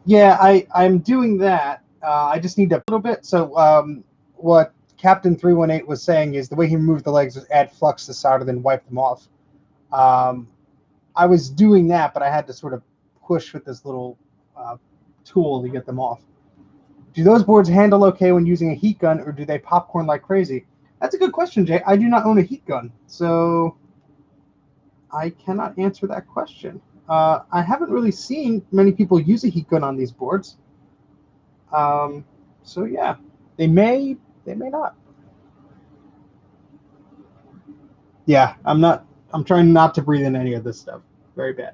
Yeah, I'm doing that. I just need a little bit. So what Captain 318 was saying is the way he removed the legs was add flux to solder, then wipe them off. I was doing that, but I had to sort of push with this little tool to get them off. Do those boards handle okay when using a heat gun, or do they popcorn like crazy? That's a good question, Jay. I do not own a heat gun, so I cannot answer that question. I haven't really seen many people use a heat gun on these boards. So yeah, they may not. Yeah, I'm trying not to breathe in any of this stuff. Very bad.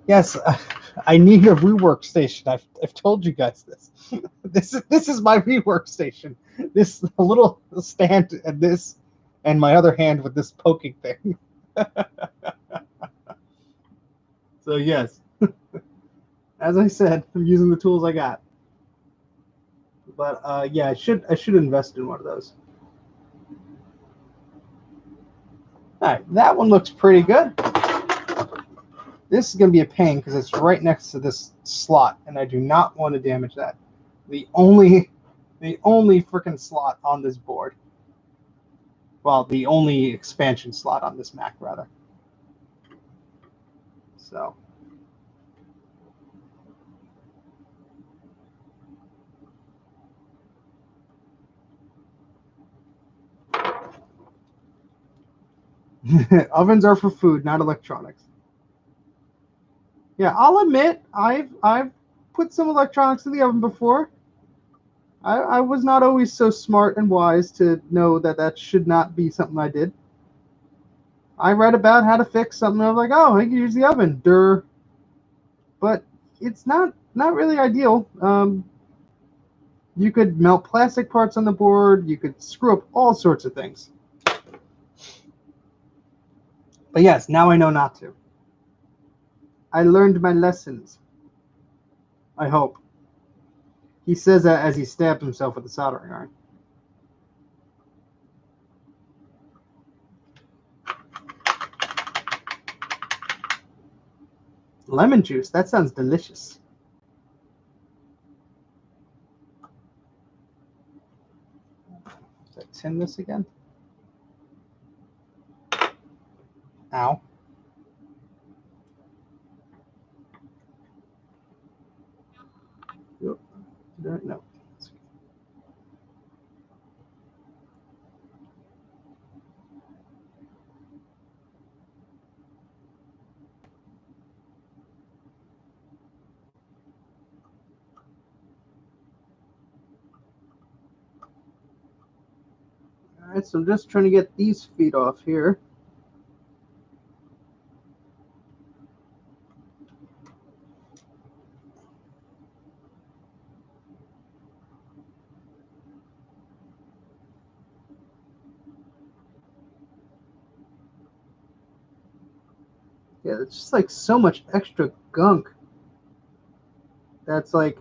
Yes, I need a rework station. I've told you guys this. This is my rework station. This little stand and this, and my other hand with this poking thing. So yes, as I said, I'm using the tools I got. But yeah, I should invest in one of those. All right, that one looks pretty good. This is going to be a pain because it's right next to this slot, and I do not want to damage that. The only freaking slot on this board. Well, the only expansion slot on this Mac, rather. So. Ovens are for food, not electronics. Yeah, I'll admit I've put some electronics in the oven before. I was not always so smart and wise to know that that should not be something I did. I read about how to fix something. I was like, oh, I can use the oven. Durr. But it's not really ideal. You could melt plastic parts on the board. You could screw up all sorts of things. But yes, now I know not to. I learned my lessons. I hope. He says that as he stabs himself with the soldering iron. Lemon juice. That sounds delicious. Did I tin this again? Ow. Yep. No. All right, so I'm just trying to get these feet off here. Yeah, it's just like so much extra gunk. That's like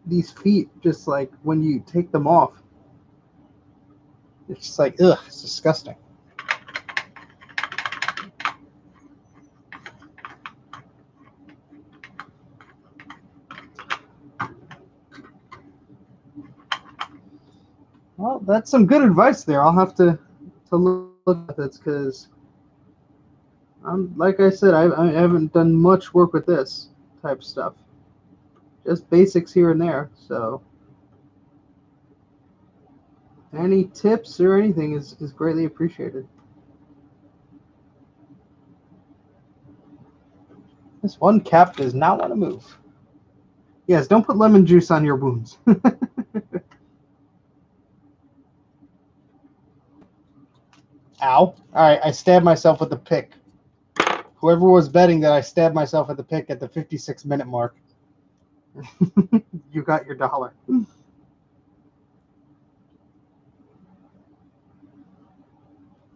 these feet, just like when you take them off, it's just like, ugh, it's disgusting. Well, that's some good advice there. I'll have to look at this because like I said, I haven't done much work with this type stuff. Just basics here and there. So any tips or anything is greatly appreciated. This one cap does not want to move. Yes, don't put lemon juice on your wounds. Ow. All right, I stabbed myself with the pick. Whoever was betting that I stabbed myself at the pick at the 56-minute mark, you got your dollar.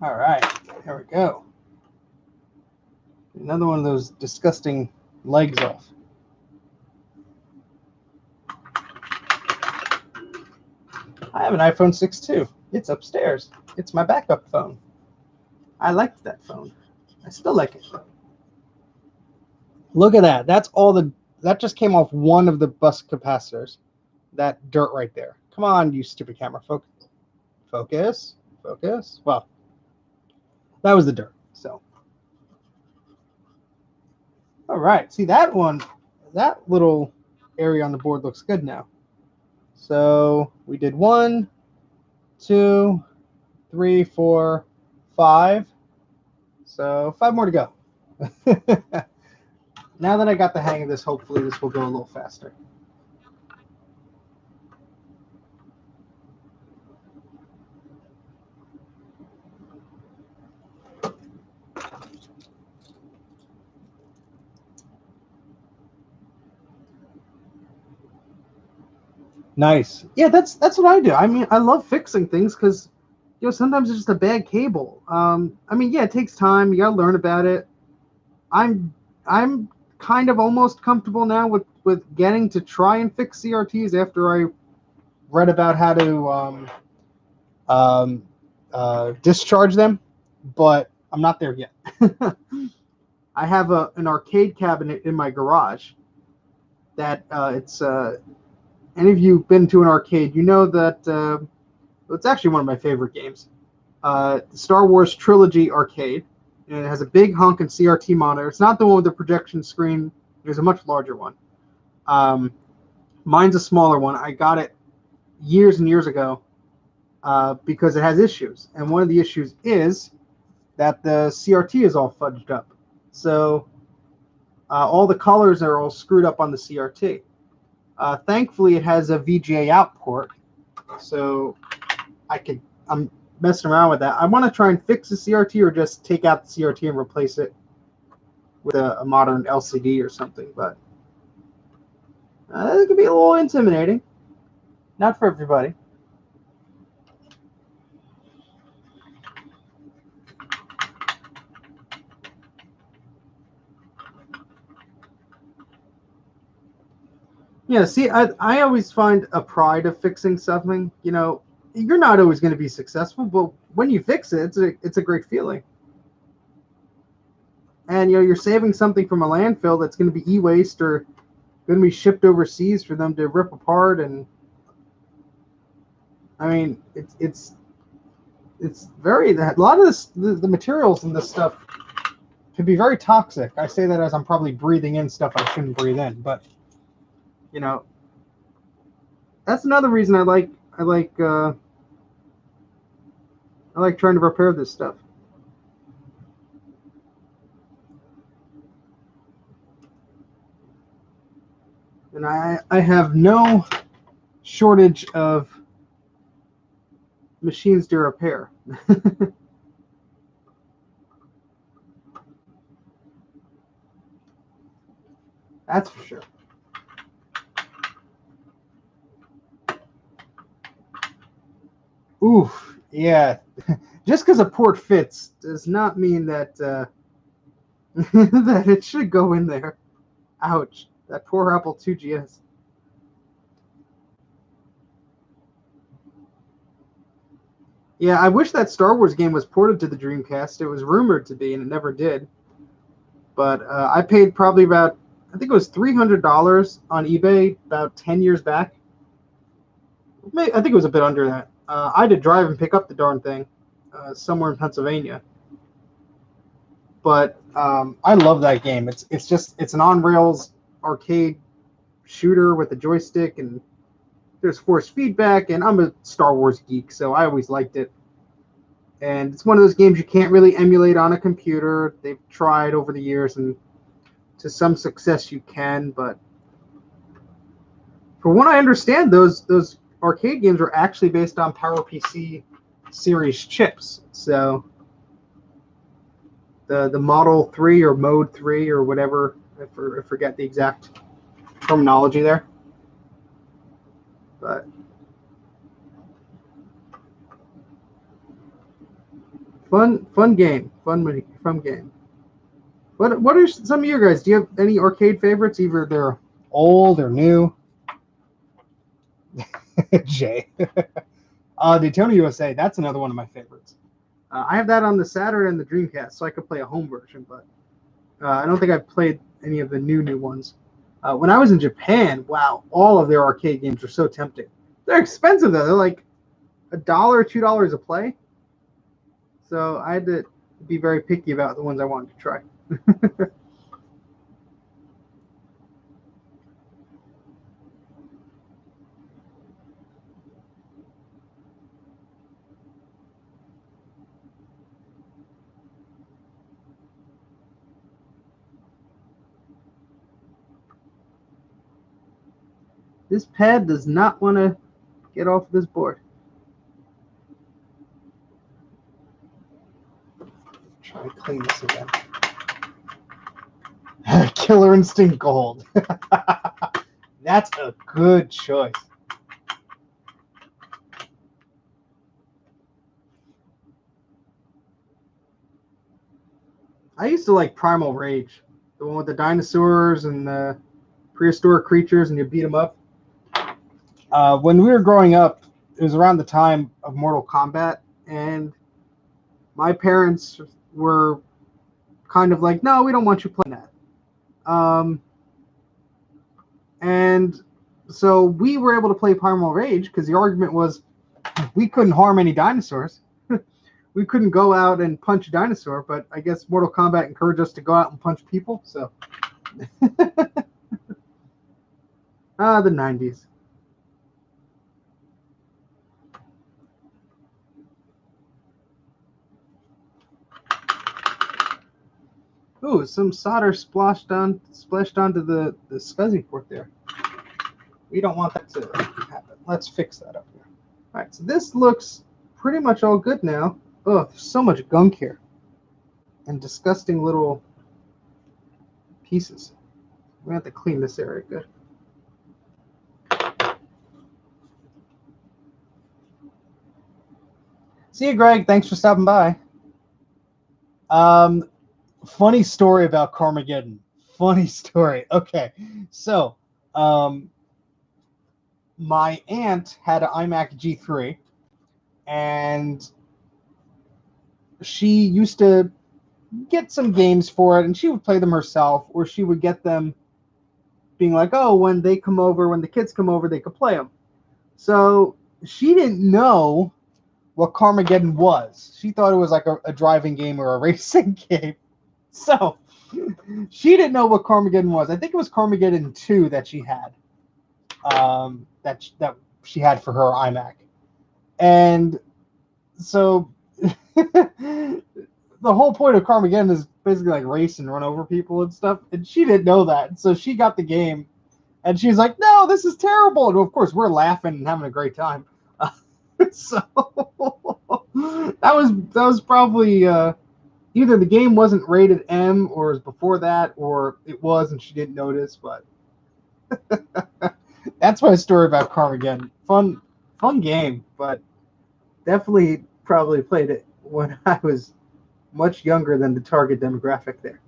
All right, there we go. Another one of those disgusting legs off. I have an iPhone 6 too. It's upstairs. It's my backup phone. I liked that phone. I still like it. Look at that. That's all that just came off one of the bus capacitors. That dirt right there. Come on, you stupid camera. Focus. Well, that was the dirt. So, all right. See that one, that little area on the board looks good now. So we did 1, 2, 3, 4, 5. So 5 more to go. Now that I got the hang of this, hopefully this will go a little faster. Nice. Yeah, that's what I do. I mean, I love fixing things because, sometimes it's just a bad cable. I mean, yeah, it takes time. You gotta learn about it. I'm kind of almost comfortable now with getting to try and fix CRTs after I read about how to discharge them, but I'm not there yet. I have an arcade cabinet in my garage that it's any of you been to an arcade, you know that it's actually one of my favorite games. The Star Wars Trilogy arcade, and it has a big honking CRT monitor. It's not the one with the projection screen. There's a much larger one. Mine's a smaller one. I got it years and years ago because it has issues, and one of the issues is that the CRT is all fudged up. So all the colors are all screwed up on the CRT. Thankfully, it has a VGA out port, so I'm messing around with that. I want to try and fix the CRT or just take out the CRT and replace it with a modern LCD or something, but it can be a little intimidating. Not for everybody. Yeah, see, I always find a pride of fixing something. You're not always going to be successful, but when you fix it, it's a great feeling. And you're saving something from a landfill that's going to be e-waste or going to be shipped overseas for them to rip apart. And I mean, it's very, a lot of the materials in this stuff can be very toxic. I say that as I'm probably breathing in stuff I shouldn't breathe in, but that's another reason I like trying to repair this stuff. And I have no shortage of machines to repair. That's for sure. Oof, yeah. Just because a port fits does not mean that that it should go in there. Ouch. That poor Apple II GS. Yeah, I wish that Star Wars game was ported to the Dreamcast. It was rumored to be, and it never did. But I paid probably about, I think it was $300 on eBay about 10 years back. I think it was a bit under that. I had to drive and pick up the darn thing somewhere in Pennsylvania. But I love that game. It's an on rails arcade shooter with a joystick, and there's force feedback. And I'm a Star Wars geek, so I always liked it. And it's one of those games you can't really emulate on a computer. They've tried over the years, and to some success you can. But from what I understand, those arcade games were actually based on PowerPC series chips. So the Model 3 or Mode 3 or whatever, I forget the exact terminology there. But fun game. Fun game. What are some of your guys? Do you have any arcade favorites? Either they're old or new? Jay. Daytona USA, that's another one of my favorites. I have that on the Saturn and the Dreamcast, so I could play a home version, but I don't think I've played any of the new ones. When I was in Japan, wow, all of their arcade games are so tempting. They're expensive, though. They're like $1, $2 a play. So I had to be very picky about the ones I wanted to try. This pad does not want to get off this board. Try to clean this again. Killer Instinct Gold. That's a good choice. I used to like Primal Rage, the one with the dinosaurs and the prehistoric creatures, and you beat them up. When we were growing up, it was around the time of Mortal Kombat, and my parents were kind of like, no, we don't want you playing that. And so we were able to play Primal Rage because the argument was we couldn't harm any dinosaurs. We couldn't go out and punch a dinosaur, but I guess Mortal Kombat encouraged us to go out and punch people. So, the 90s. Ooh, some solder splashed onto the SCSI port there. We don't want that to happen. Let's fix that up here. All right, so this looks pretty much all good now. Oh, there's so much gunk here. And disgusting little pieces. We have to clean this area good. See you, Greg. Thanks for stopping by. Funny story about Carmageddon. Funny story. Okay, so my aunt had an iMac G3, and she used to get some games for it, and she would play them herself, or she would get them being like, oh, when the kids come over, they could play them. So she didn't know what Carmageddon was. She thought it was like a driving game or a racing game. So she didn't know what Carmageddon was. I think it was Carmageddon 2 that she had. That she had for her iMac. And so the whole point of Carmageddon is basically like race and run over people and stuff. And she didn't know that. So she got the game and she's like, no, this is terrible. And of course, we're laughing and having a great time. So that was probably either the game wasn't rated M or it was before that, or it was and she didn't notice. But that's my story about Carmageddon. Fun game, but definitely probably played it when I was much younger than the target demographic there.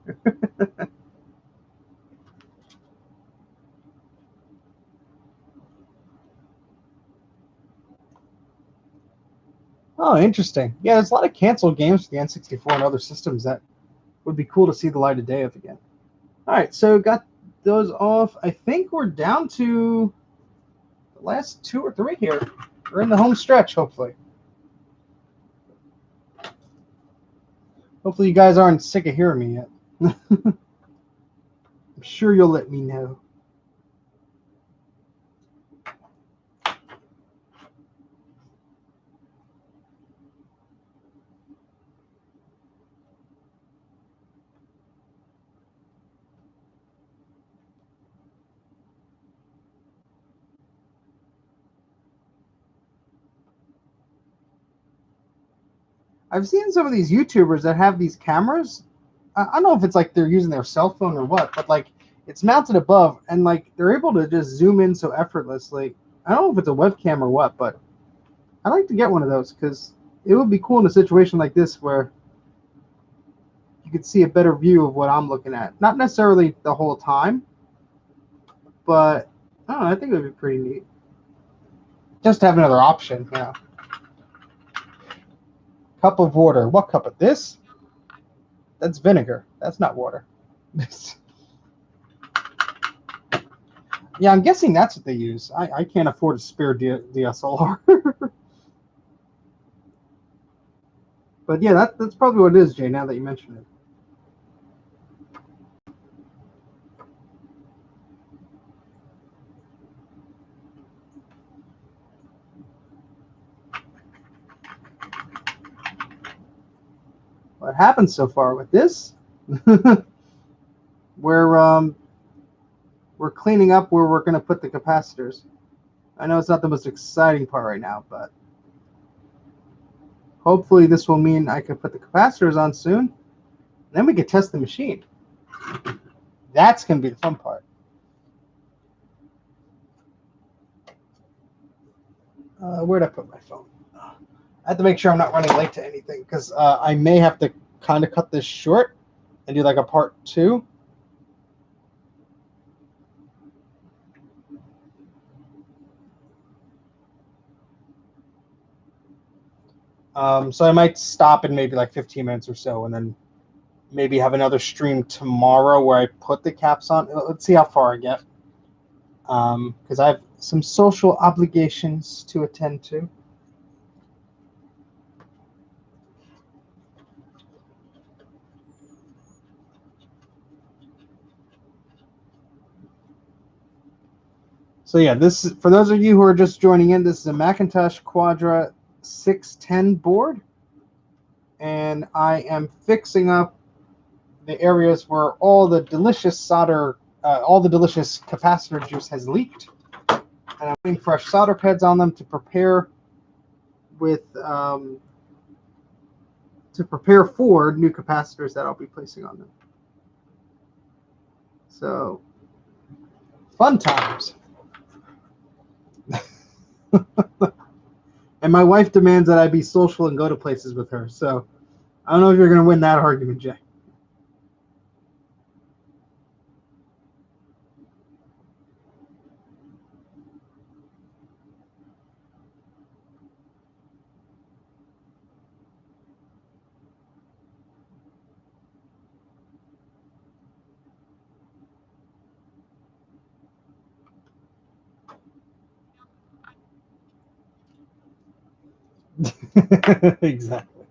Oh, interesting. Yeah, there's a lot of canceled games for the N64 and other systems that would be cool to see the light of day of again. All right, so got those off. I think we're down to the last 2 or 3 here. We're in the home stretch, hopefully. Hopefully you guys aren't sick of hearing me yet. I'm sure you'll let me know. I've seen some of these YouTubers that have these cameras. I don't know if it's like they're using their cell phone or what, but like it's mounted above and like they're able to just zoom in so effortlessly. I don't know if it's a webcam or what, but I'd like to get one of those because it would be cool in a situation like this where you could see a better view of what I'm looking at. Not necessarily the whole time, but I don't know, I think it would be pretty neat. Just to have another option, you know. Cup of water. What cup of this? That's vinegar. That's not water. Yeah, I'm guessing that's what they use. I can't afford a spare DSLR. But yeah, that's probably what it is, Jay, now that you mention it. What happened so far with this? we're we're cleaning up where we're going to put the capacitors. I know it's not the most exciting part right now, but hopefully this will mean I can put the capacitors on soon. Then we can test the machine. That's going to be the fun part. Where'd I put my phone? I have to make sure I'm not running late to anything because I may have to kind of cut this short and do like a part 2. So I might stop in maybe like 15 minutes or so and then maybe have another stream tomorrow where I put the caps on. Let's see how far I get. Because I have some social obligations to attend to. So yeah, this is, for those of you who are just joining in, this is a Macintosh Quadra 610 board. And I am fixing up the areas where all the delicious solder, all the delicious capacitor juice has leaked. And I'm putting fresh solder pads on them to prepare with to prepare for new capacitors that I'll be placing on them. So, fun times. And my wife demands that I be social and go to places with her. So, I don't know if you're going to win that argument, Jay. Exactly.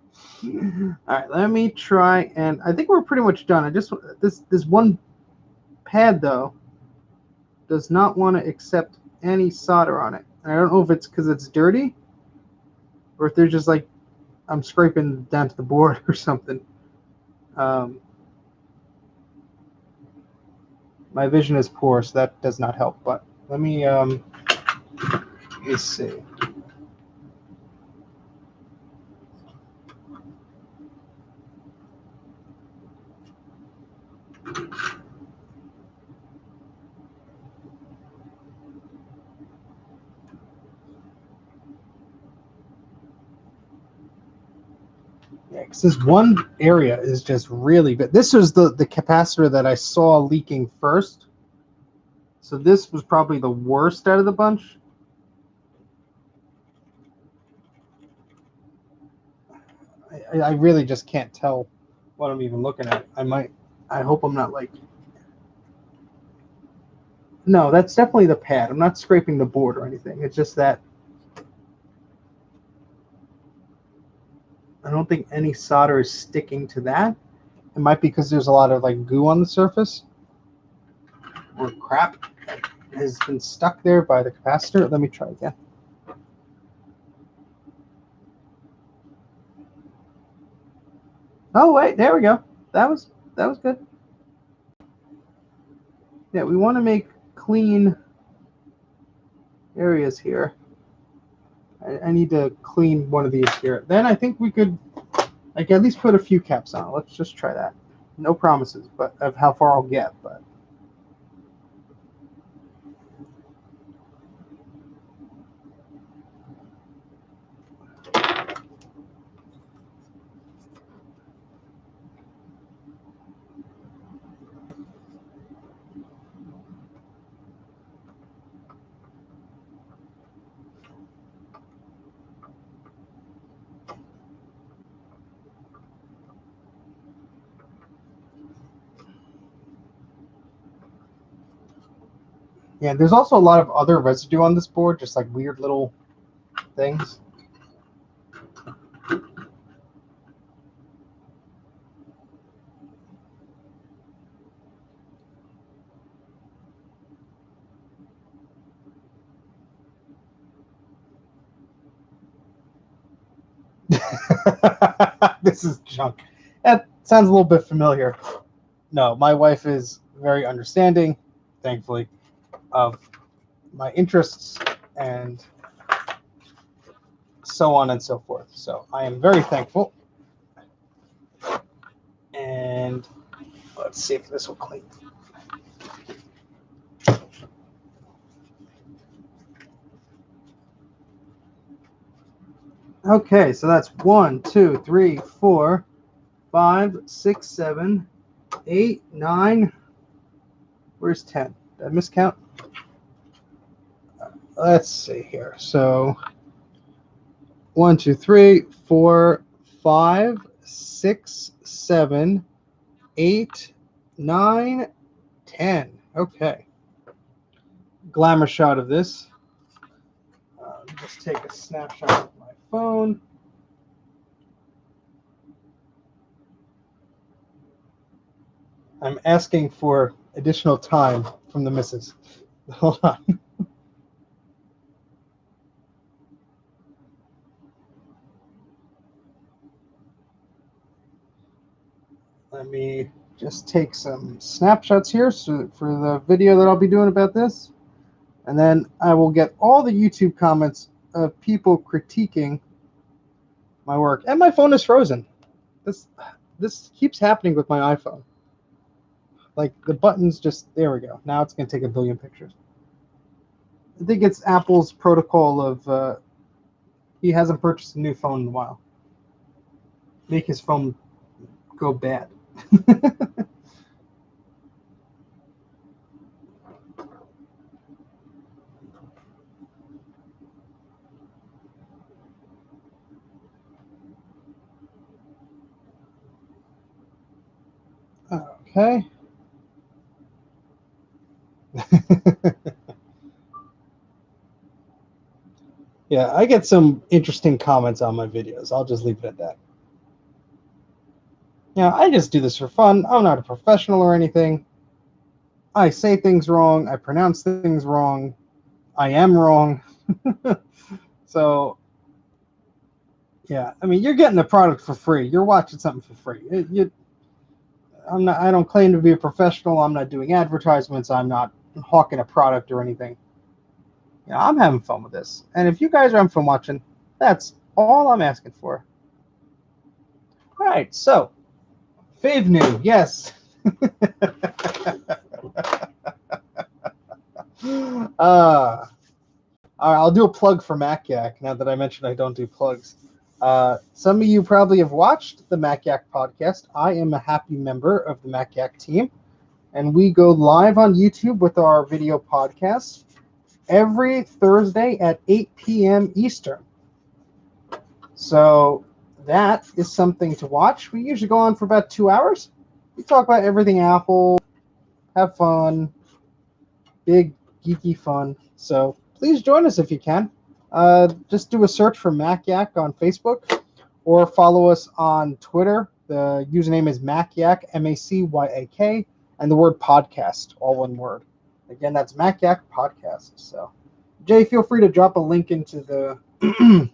All right, let me try, and I think we're pretty much done. I just this one pad though does not want to accept any solder on it. I don't know if it's because it's dirty, or if there's just like I'm scraping down to the board or something. My vision is poor, so that does not help. But let me see. Yeah, because this one area is just really bad. This was the capacitor that I saw leaking first. So this was probably the worst out of the bunch. I really just can't tell what I'm even looking at. I hope I'm not like... No, that's definitely the pad. I'm not scraping the board or anything. It's just that I don't think any solder is sticking to that. It might be because there's a lot of like goo on the surface or crap that has been stuck there by the capacitor. Let me try again. Oh wait, there we go. That was good. Yeah, we want to make clean areas here. I need to clean one of these here. Then I think we could like at least put a few caps on. Let's just try that. No promises, but of how far I'll get, but yeah, there's also a lot of other residue on this board, just like weird little things. This is junk. That sounds a little bit familiar. No, my wife is very understanding, thankfully, of my interests and so on and so forth. So I am very thankful. And let's see if this will clean. Okay, so that's 1, 2, 3, 4, 5, 6, 7, 8, 9. Where's 10? Did I miscount? Let's see here. So 1, 2, 3, 4, 5, 6, 7, 8, 9, 10. Okay. Glamour shot of this. Just take a snapshot of my phone. I'm asking for additional time from the missus. Hold on. Let me just take some snapshots here for the video that I'll be doing about this. And then I will get all the YouTube comments of people critiquing my work. And my phone is frozen. This keeps happening with my iPhone. Like the buttons just, there we go. Now it's going to take a billion pictures. I think it's Apple's protocol of he hasn't purchased a new phone in a while. Make his phone go bad. Okay. Yeah, I get some interesting comments on my videos. I'll just leave it at that. I just do this for fun. I'm not a professional or anything. I say things wrong. I pronounce things wrong. I am wrong. So, yeah, I mean, you're getting the product for free. You're watching something for free. I don't claim to be a professional. I'm not doing advertisements. I'm not hawking a product or anything. I'm having fun with this. And if you guys are having fun watching, that's all I'm asking for. All right, so Fave New, yes. All right, I'll do a plug for MacYak now that I mentioned I don't do plugs. Some of you probably have watched the Mac-Yak podcast. I am a happy member of the Mac-Yak team, and we go live on YouTube with our video podcast every Thursday at 8 p.m. Eastern. So that is something to watch. We usually go on for about 2 hours. We talk about everything Apple, have fun, big geeky fun. So please join us if you can. Just do a search for Mac-Yak on Facebook or follow us on Twitter. The username is Mac-Yak, Macyak, and the word podcast, all one word. Again, that's Mac-Yak podcast. So, Jay, feel free to drop a link into the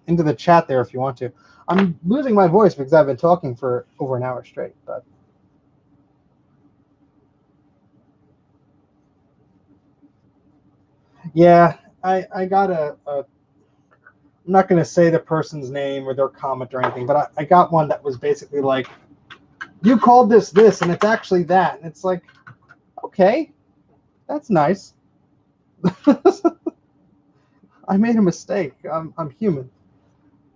into the chat there if you want to. I'm losing my voice because I've been talking for over an hour straight, but yeah, I got I'm not going to say the person's name or their comment or anything, but I got one that was basically like, you called this, and it's actually that. And it's like, okay, that's nice. I made a mistake. I'm human.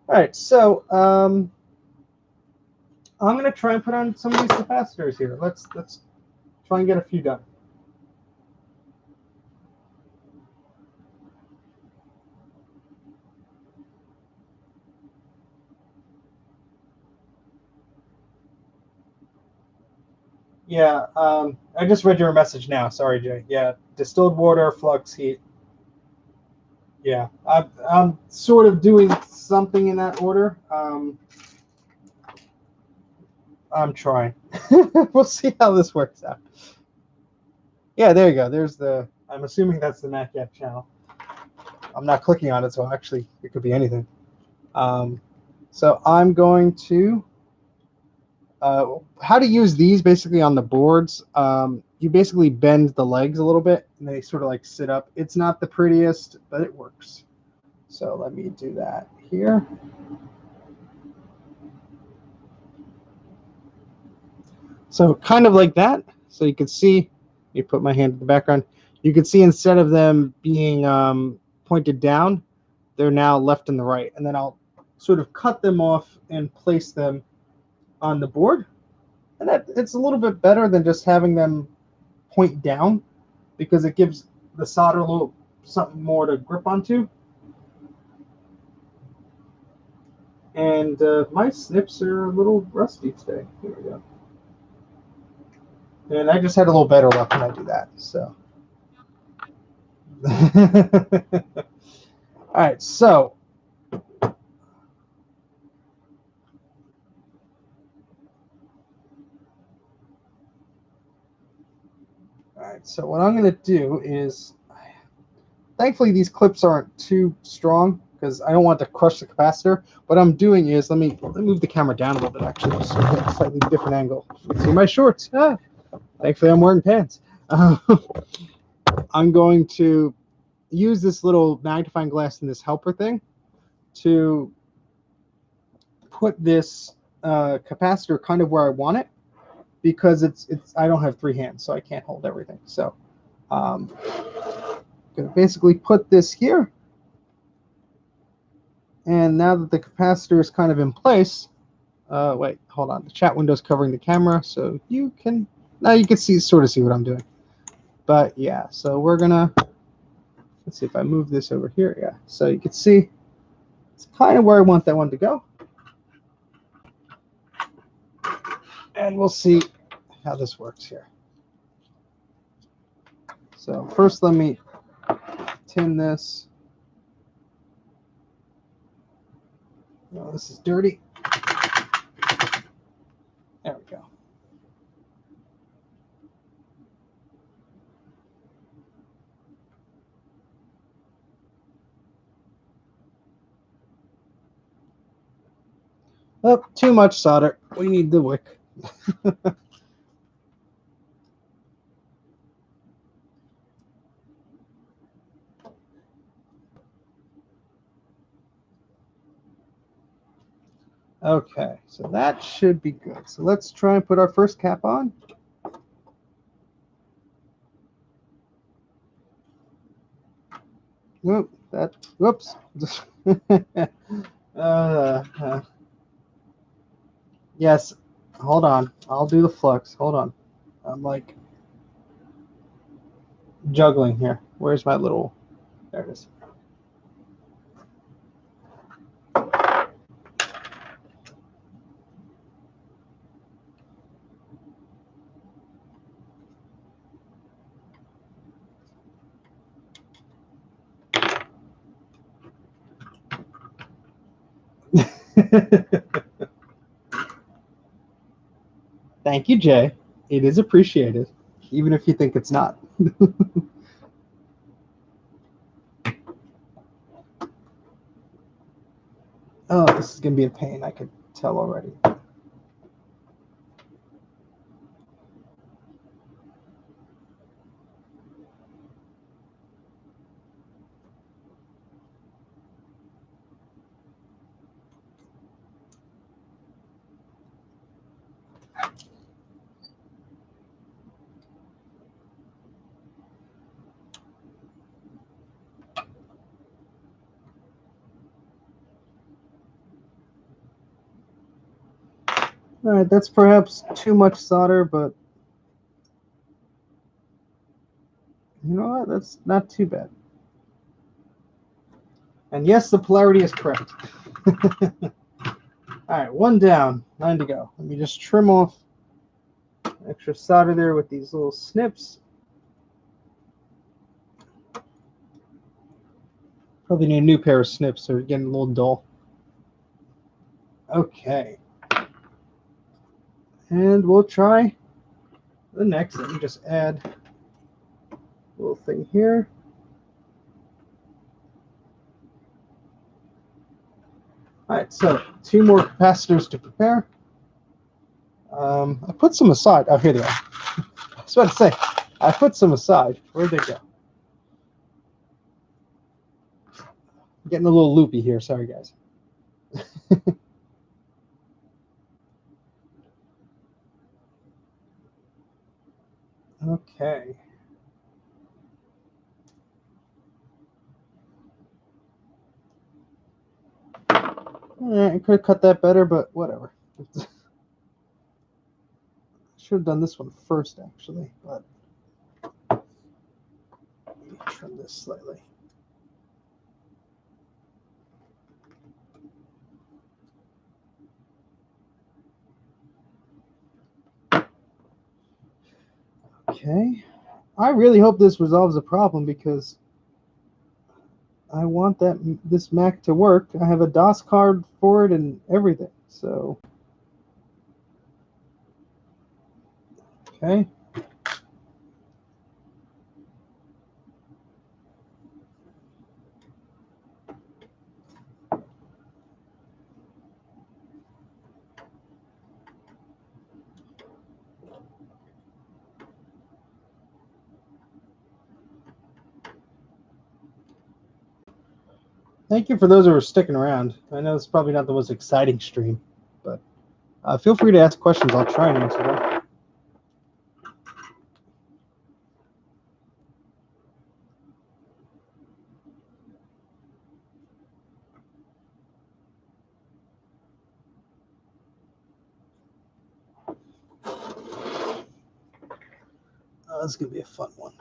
All right, so I'm going to try and put on some of these capacitors here. Let's try and get a few done. Yeah, I just read your message now. Sorry, Jay. Yeah, distilled water, flux, heat. Yeah, I'm sort of doing something in that order. I'm trying. We'll see how this works out. Yeah, there you go. There's the. I'm assuming that's the Mac-Yak channel. I'm not clicking on it, so actually it could be anything. So I'm going to. How to use these basically on the boards. You basically bend the legs a little bit, and they sort of like sit up. It's not the prettiest, but it works. So let me do that here. So kind of like that. So you can see, you put my hand in the background. You can see instead of them being pointed down, they're now left and the right. And then I'll sort of cut them off and place them on the board. And that it's a little bit better than just having them point down because it gives the solder a little something more to grip onto. And my snips are a little rusty today. Here we go. And I just had a little better luck when I do that. So. All right, so so what I'm going to do is, thankfully these clips aren't too strong because I don't want to crush the capacitor. What I'm doing is, let me move the camera down a little bit actually, just to get a slightly different angle. You can see my shorts. Thankfully I'm wearing pants. I'm going to use this little magnifying glass and this helper thing to put this capacitor kind of where I want it, because it's I don't have 3 hands, so I can't hold everything. So I'm going to basically put this here. And now that the capacitor is kind of in place, wait, hold on. The chat window is covering the camera, so you can sort of see what I'm doing. But yeah, so we're gonna, let's see if I move this over here. Yeah, so you can see it's kind of where I want that one to go. And we'll see how this works here. So first, let me tin this. Oh, this is dirty. There we go. Oh, too much solder. We need the wick. Okay, so that should be good. So let's try and put our first cap on. Whoop, whoops. Yes. Hold on. I'll do the flux. Hold on. I'm like juggling here. Where's my little... There it is. Thank you, Jay. It is appreciated, even if you think it's not. Oh, this is going to be a pain. I could tell already. All right, that's perhaps too much solder, but you know what? That's not too bad. And yes, the polarity is correct. All right, one down, 9 to go. Let me just trim off extra solder there with these little snips. Probably need a new pair of snips, so they're getting a little dull. Okay. And we'll try the next. Let me just add a little thing here. All right, so 2 more capacitors to prepare. I put some aside. Oh, here they are. I was about to say, I put some aside. Where'd they go? I'm getting a little loopy here. Sorry, guys. Okay. I could have cut that better, but whatever. Should have done this one first, actually, but let me trim this slightly. Okay. I really hope this resolves the problem because I want this Mac to work. I have a DOS card for it and everything. So, okay. Thank you for those who are sticking around. I know it's probably not the most exciting stream, but feel free to ask questions. I'll try and answer them. This is going to be a fun one.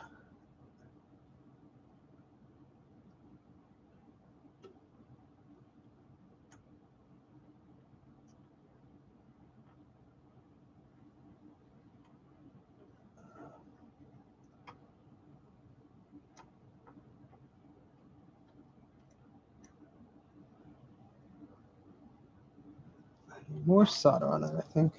More solder on it, I think.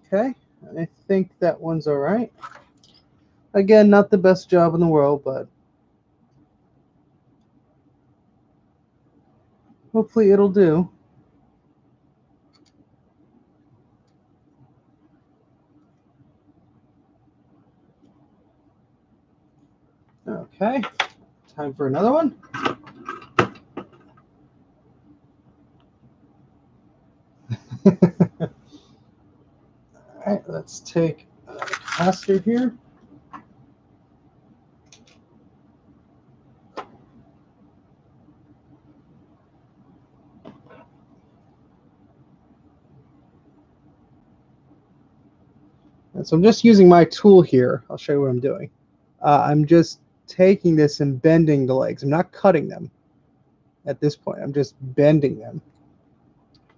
Okay, I think that one's all right. Again, not the best job in the world, but hopefully it'll do. Okay, time for another one. let's take a capacitor here. And so I'm just using my tool here. I'll show you what I'm doing. I'm just taking this and bending the legs. I'm not cutting them at this point. I'm just bending them.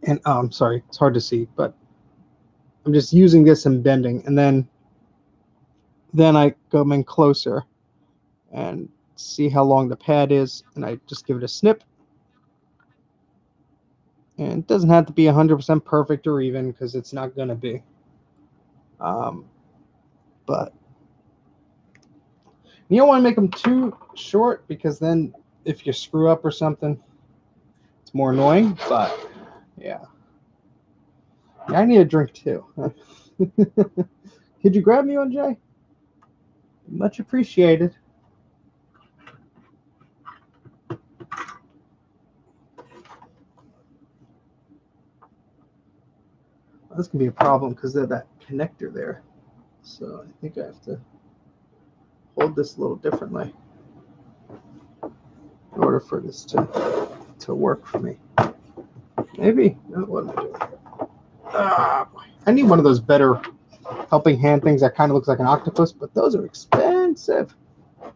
And I'm sorry, it's hard to see, but I'm just using this and bending. And then I come in closer and see how long the pad is. And I just give it a snip. And it doesn't have to be 100% perfect or even, because it's not going to be. But you don't want to make them too short, because then if you screw up or something, it's more annoying. But yeah, I need a drink too. Could you grab me one, Jay? Much appreciated. This can be a problem because of that connector there. So I think I have to hold this a little differently in order for this to work for me. Maybe. Oh, what am I doing? I need one of those better helping hand things that kind of looks like an octopus, but those are expensive. So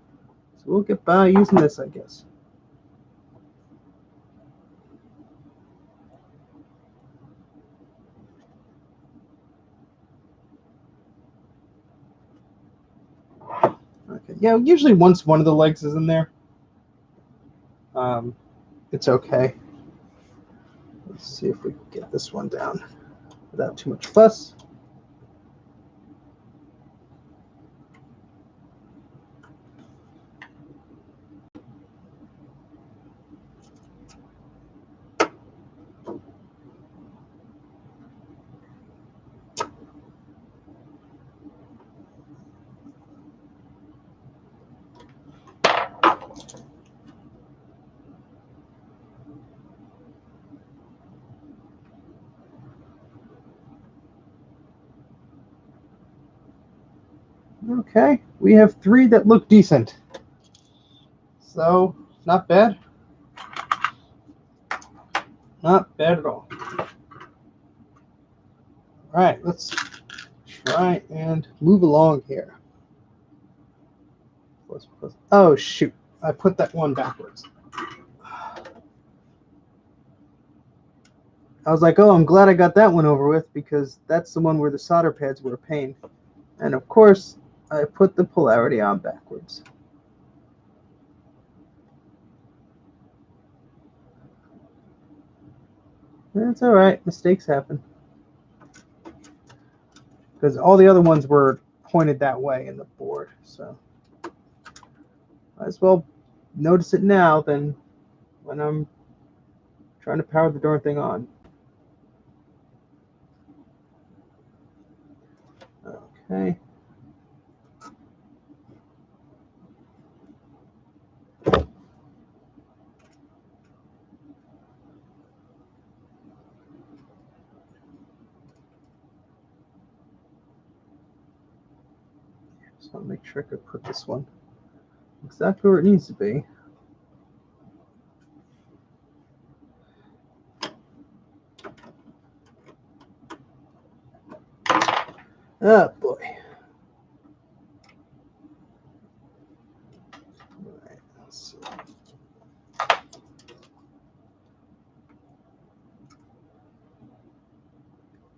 we'll get by using this, I guess. Okay. Yeah, usually once one of the legs is in there, it's okay. Let's see if we can get this one down without too much fuss. Okay, we have 3 that look decent. So, not bad. Not bad at all. All right, let's try and move along here. Oh, shoot. I put that one backwards. I was like, oh, I'm glad I got that one over with, because that's the one where the solder pads were a pain. And of course, I put the polarity on backwards. That's all right. Mistakes happen. Because all the other ones were pointed that way in the board. So might as well notice it now than when I'm trying to power the darn thing on. Okay. Just want to make sure I could put this one exactly where it needs to be. Oh boy. All right, let's see.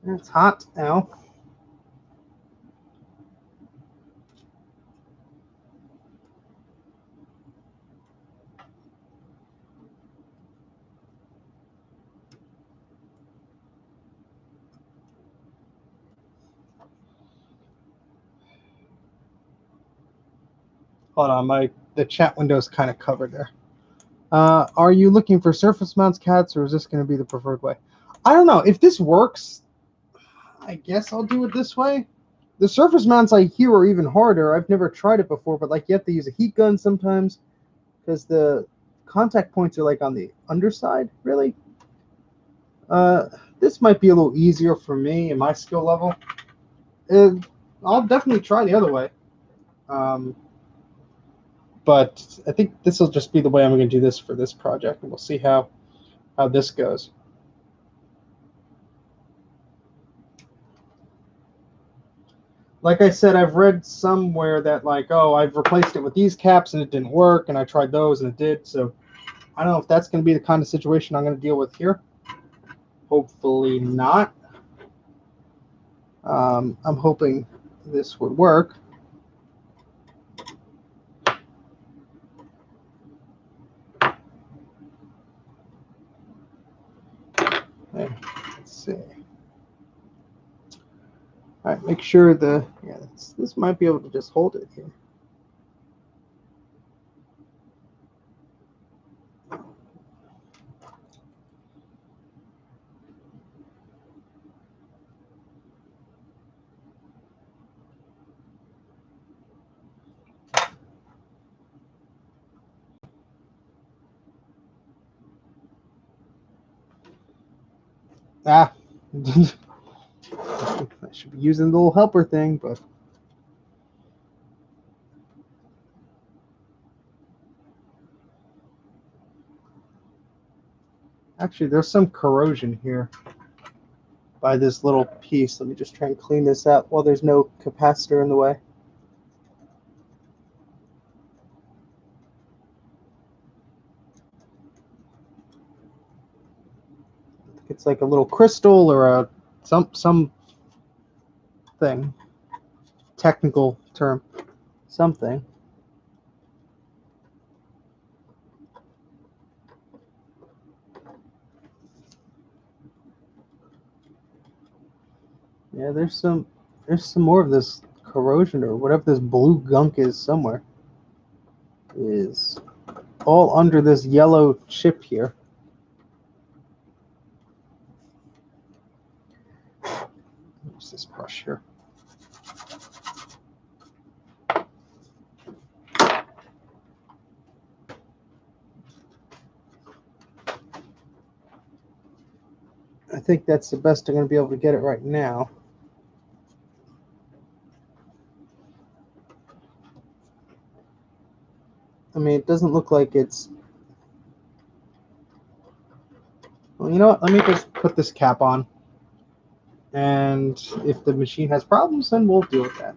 It's hot now. Hold on, the chat window is kind of covered there. Are you looking for surface mounts, cats, or is this going to be the preferred way? I don't know. If this works, I guess I'll do it this way. The surface mounts I hear are even harder. I've never tried it before, but like you have to use a heat gun sometimes because the contact points are like on the underside, really. This might be a little easier for me and my skill level. I'll definitely try the other way. But I think this will just be the way I'm going to do this for this project, and we'll see how this goes. Like I said, I've read somewhere that like, oh, I've replaced it with these caps and it didn't work, and I tried those and it did. So I don't know if that's going to be the kind of situation I'm going to deal with here. Hopefully not. I'm hoping this would work. Okay, let's see. All right, make sure this might be able to just hold it here. Ah, I should be using the little helper thing, but actually there's some corrosion here by this little piece. Let me just try and clean this out while there's no capacitor in the way. It's like a little crystal or a some thing, technical term, something. Yeah, there's some more of this corrosion or whatever this blue gunk is somewhere. Is all under this yellow chip here. Use this brush here. I think that's the best I'm going to be able to get it right now. I mean, it doesn't look like it's... Well, you know what? Let me just put this cap on. And if the machine has problems, then we'll deal with that.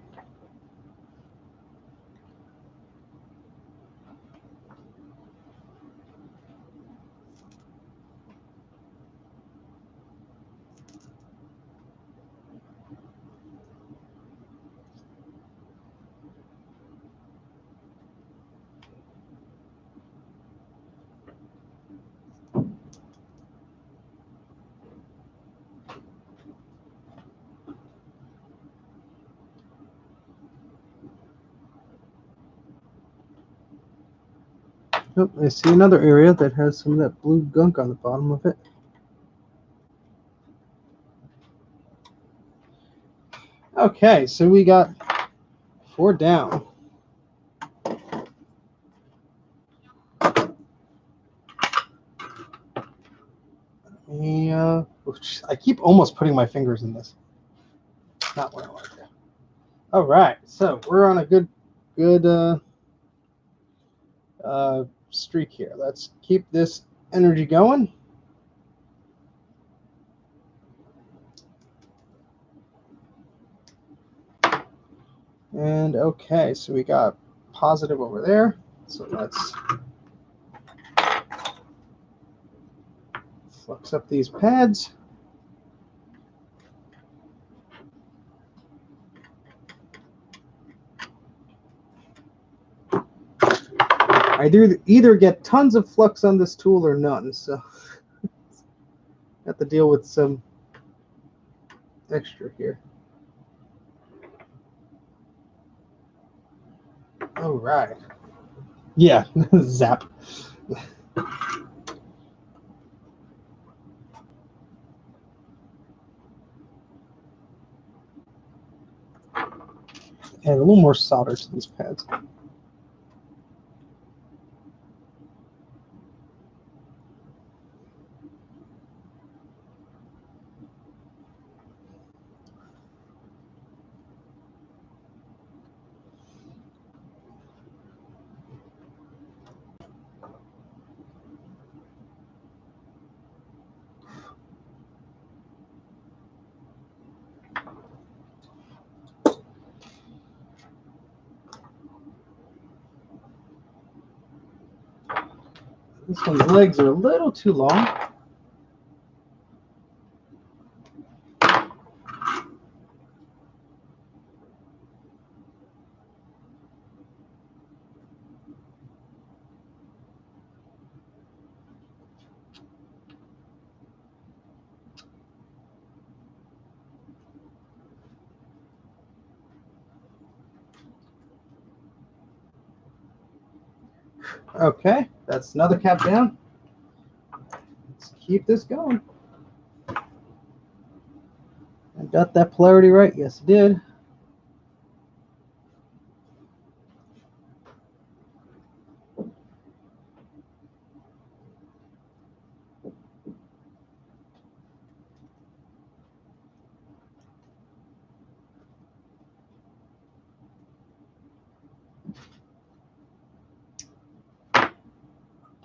Oh, I see another area that has some of that blue gunk on the bottom of it. Okay, so we got 4 down. Yeah, I keep almost putting my fingers in this. Not what I want to do. All right, so we're on a good streak here. Let's keep this energy going. And okay, so we got positive over there. So let's flux up these pads. I do either get tons of flux on this tool or none, so have to deal with some extra here. All right. Yeah, zap. Add a little more solder to these pads. This one's legs are a little too long. Okay, that's another cap down. Let's keep this going. I got that polarity right. Yes, I did.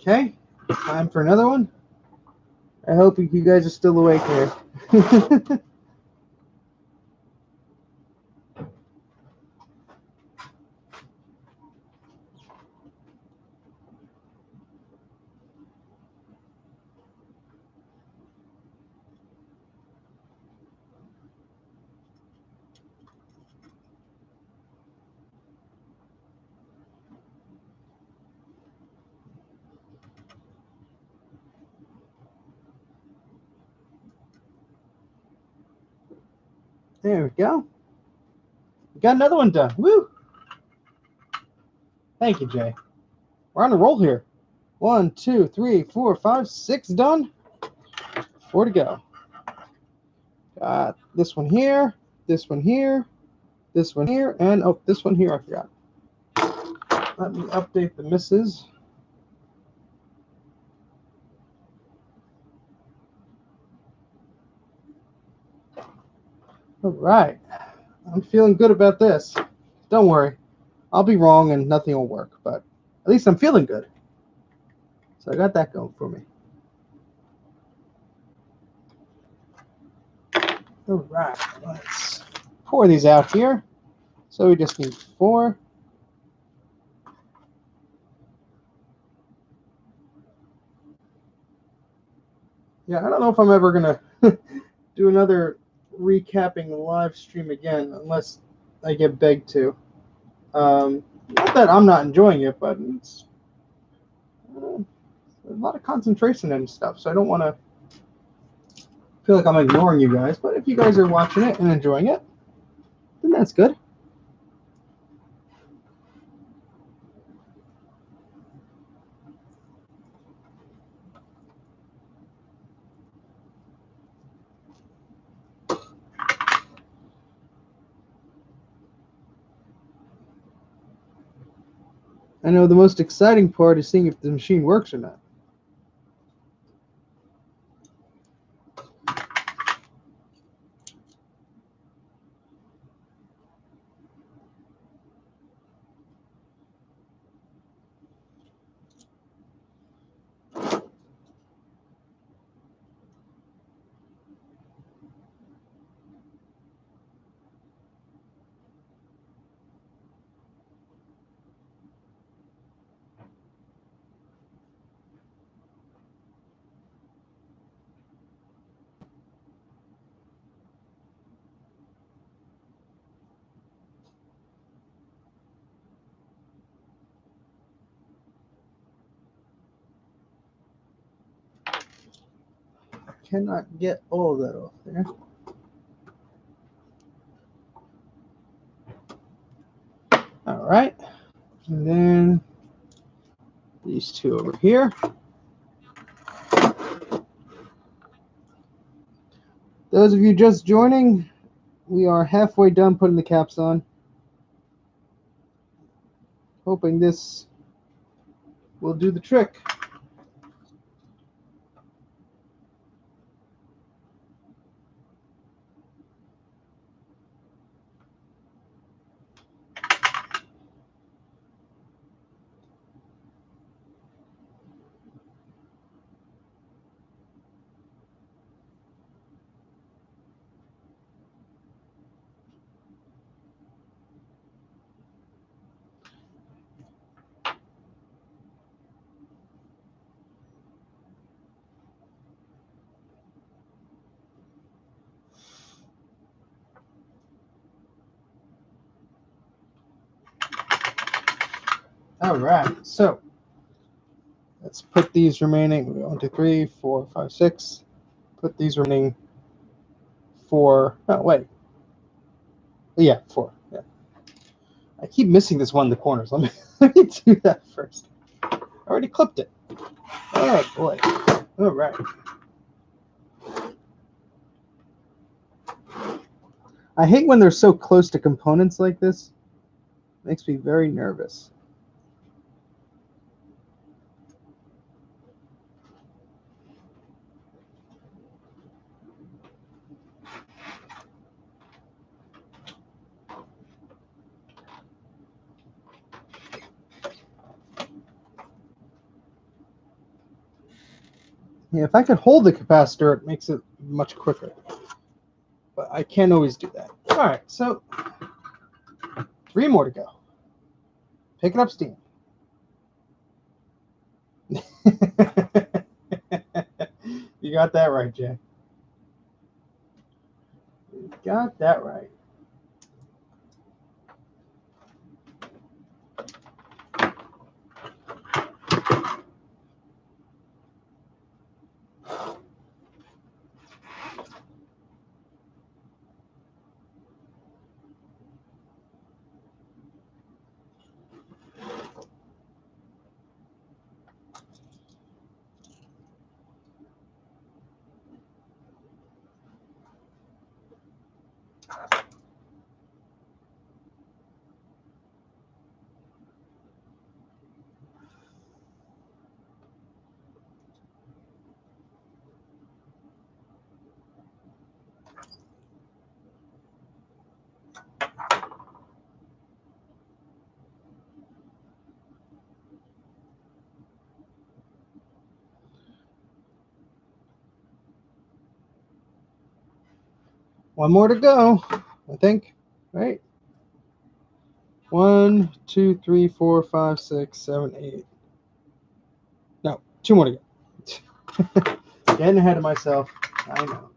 Okay, time for another one. I hope you guys are still awake here. There we go. We got another one done. Woo! Thank you, Jay. We're on a roll here. 1, 2, 3, 4, 5, 6 done. 4 to go. Got this one here, this one here, this one here, and oh, this one here I forgot. Let me update the misses. All right. I'm feeling good about this. Don't worry. I'll be wrong and nothing will work, but at least I'm feeling good. So I got that going for me. All right. Let's pour these out here. So we just need 4. Yeah, I don't know if I'm ever going to do another recapping live stream again unless I get begged to. Not that I'm not enjoying it, but it's a lot of concentration and stuff, so I don't want to feel like I'm ignoring you guys. But if you guys are watching it and enjoying it, then that's good. I know the most exciting part is seeing if the machine works or not. Cannot get all of that off there. All right, and then these two over here. Those of you just joining, we are halfway done putting the caps on. Hoping this will do the trick. All right, so let's put these remaining 1, 2, 3, 4, 5, 6. Put these remaining 4. Oh wait, yeah, 4. Yeah, I keep missing this one in the corners. Let me do that first. I already clipped it. Oh boy. All right. I hate when they're so close to components like this. It makes me very nervous. Yeah, if I could hold the capacitor, it makes it much quicker. But I can't always do that. All right, so 3 more to go. Picking up steam. You got that right, Jay. You got that right. One more to go, I think. Right? 1, 2, 3, 4, 5, 6, 7, 8. No, 2 more to go. Getting ahead of myself. I know.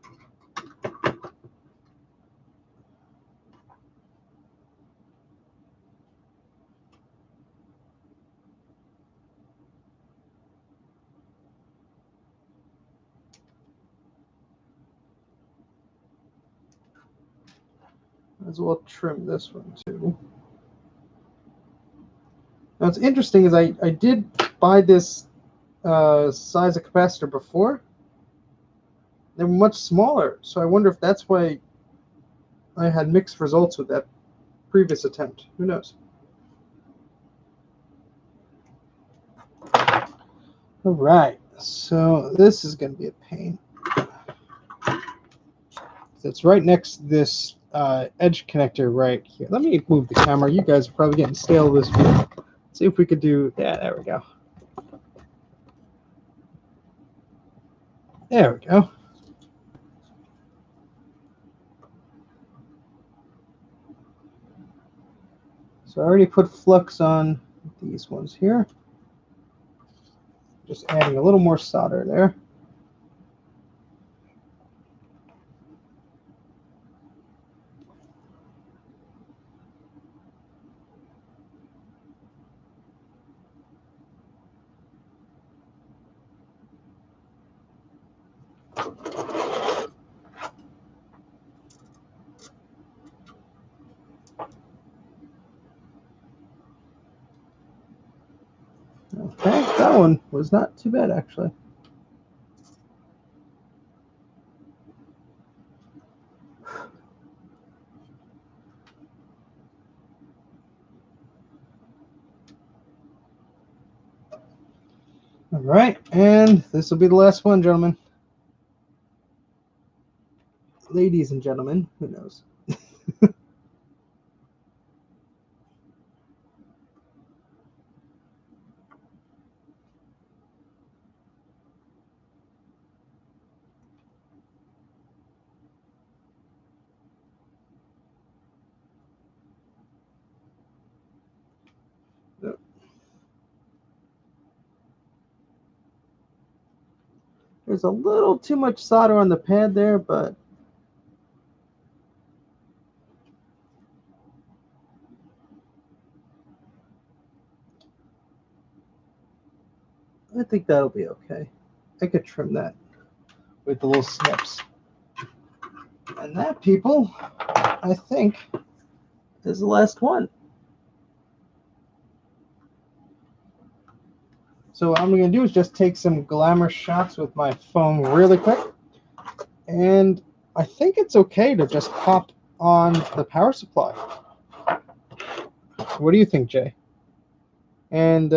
Might as well trim this one too. Now what's interesting is I did buy this size of capacitor before. They were much smaller, so I wonder if that's why I had mixed results with that previous attempt. Who knows? All right, so this is going to be a pain. It's right next to this edge connector right here. Let me move the camera. You guys are probably getting stale this view. Let's see if we could do, yeah, there we go. There we go. So I already put flux on these ones here. Just adding a little more solder there. Okay, that one was not too bad actually. All right, and this will be the last one, gentlemen. Ladies and gentlemen, who knows? There's a little too much solder on the pad there, but I think that'll be okay. I could trim that with the little snips. And that, people, I think is the last one. So what I'm going to do is just take some glamour shots with my phone really quick. And I think it's okay to just pop on the power supply. What do you think, Jay? And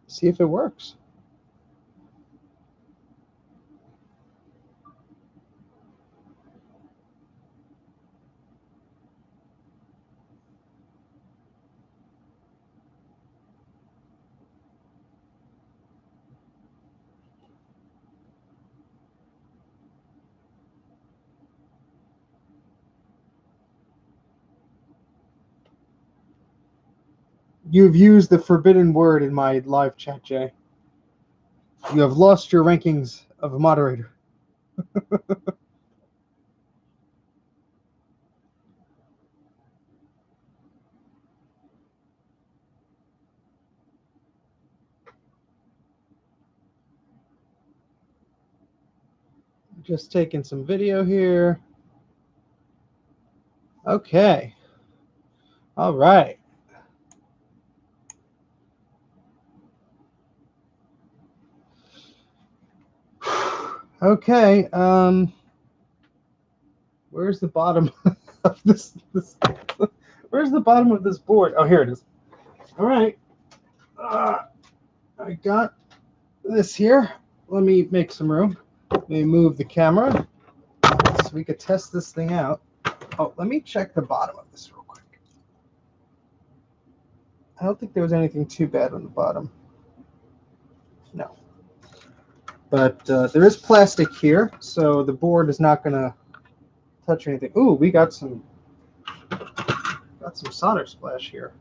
see if it works. You've used the forbidden word in my live chat, Jay. You have lost your rankings of a moderator. Just taking some video here. Okay. All right. Okay. Where's the bottom of this? Where's the bottom of this board? Oh, here it is. All right. I got this here. Let me make some room. Let me move the camera so we could test this thing out. Oh, let me check the bottom of this real quick. I don't think there was anything too bad on the bottom. No. But there is plastic here, so the board is not going to touch anything. Ooh, we got some solder splash here.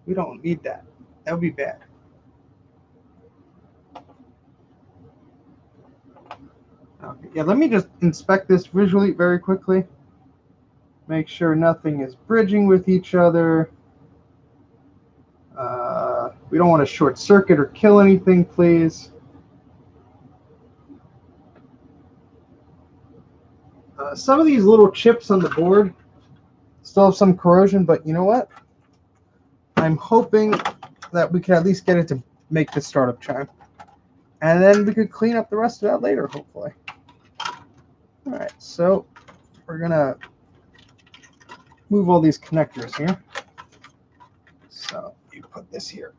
We don't need that. That would be bad. Okay. Yeah, let me just inspect this visually very quickly. Make sure nothing is bridging with each other. We don't want to short circuit or kill anything, please. Some of these little chips on the board still have some corrosion, but you know what? I'm hoping that we can at least get it to make the startup chime. And then we could clean up the rest of that later, hopefully. All right, so we're going to move all these connectors here. So you put this here.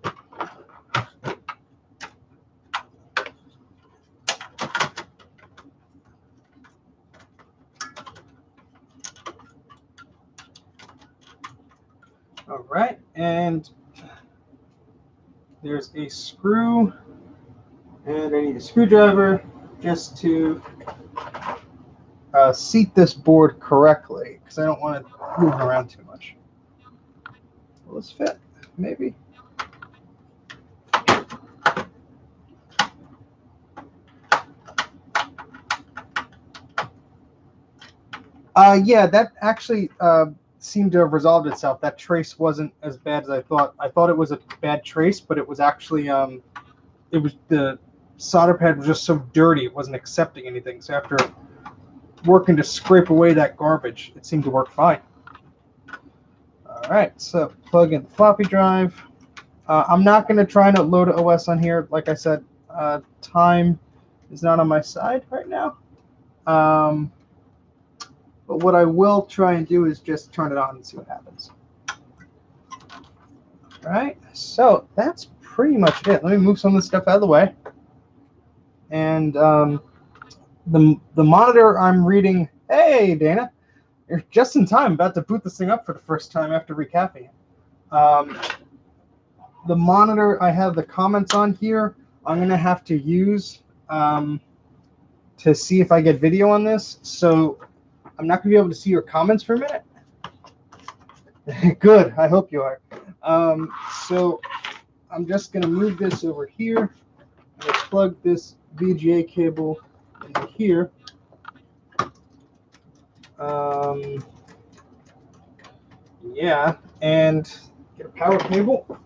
All right, and there's a screw, and I need a screwdriver just to seat this board correctly, because I don't want it moving around too much. Will this fit? Maybe. Yeah, that actually seemed to have resolved itself. That trace wasn't as bad as I thought. I thought it was a bad trace, but it was actually it was the solder pad was just so dirty it wasn't accepting anything. So after working to scrape away that garbage, it seemed to work fine. All right, so plug in the floppy drive. I'm not going to try and load OS on here. Like I said, time is not on my side right now. But what I will try and do is just turn it on and see what happens. All right, so that's pretty much it. Let me move some of this stuff out of the way. And the monitor I'm reading, hey, Dana, you're just in time. About to boot this thing up for the first time after recapping it. The monitor I have the comments on here, I'm going to have to use to see if I get video on this. So I'm not going to be able to see your comments for a minute. Good. I hope you are. So I'm just going to move this over here. I'm going to plug this VGA cable into here. Yeah, and get a power cable.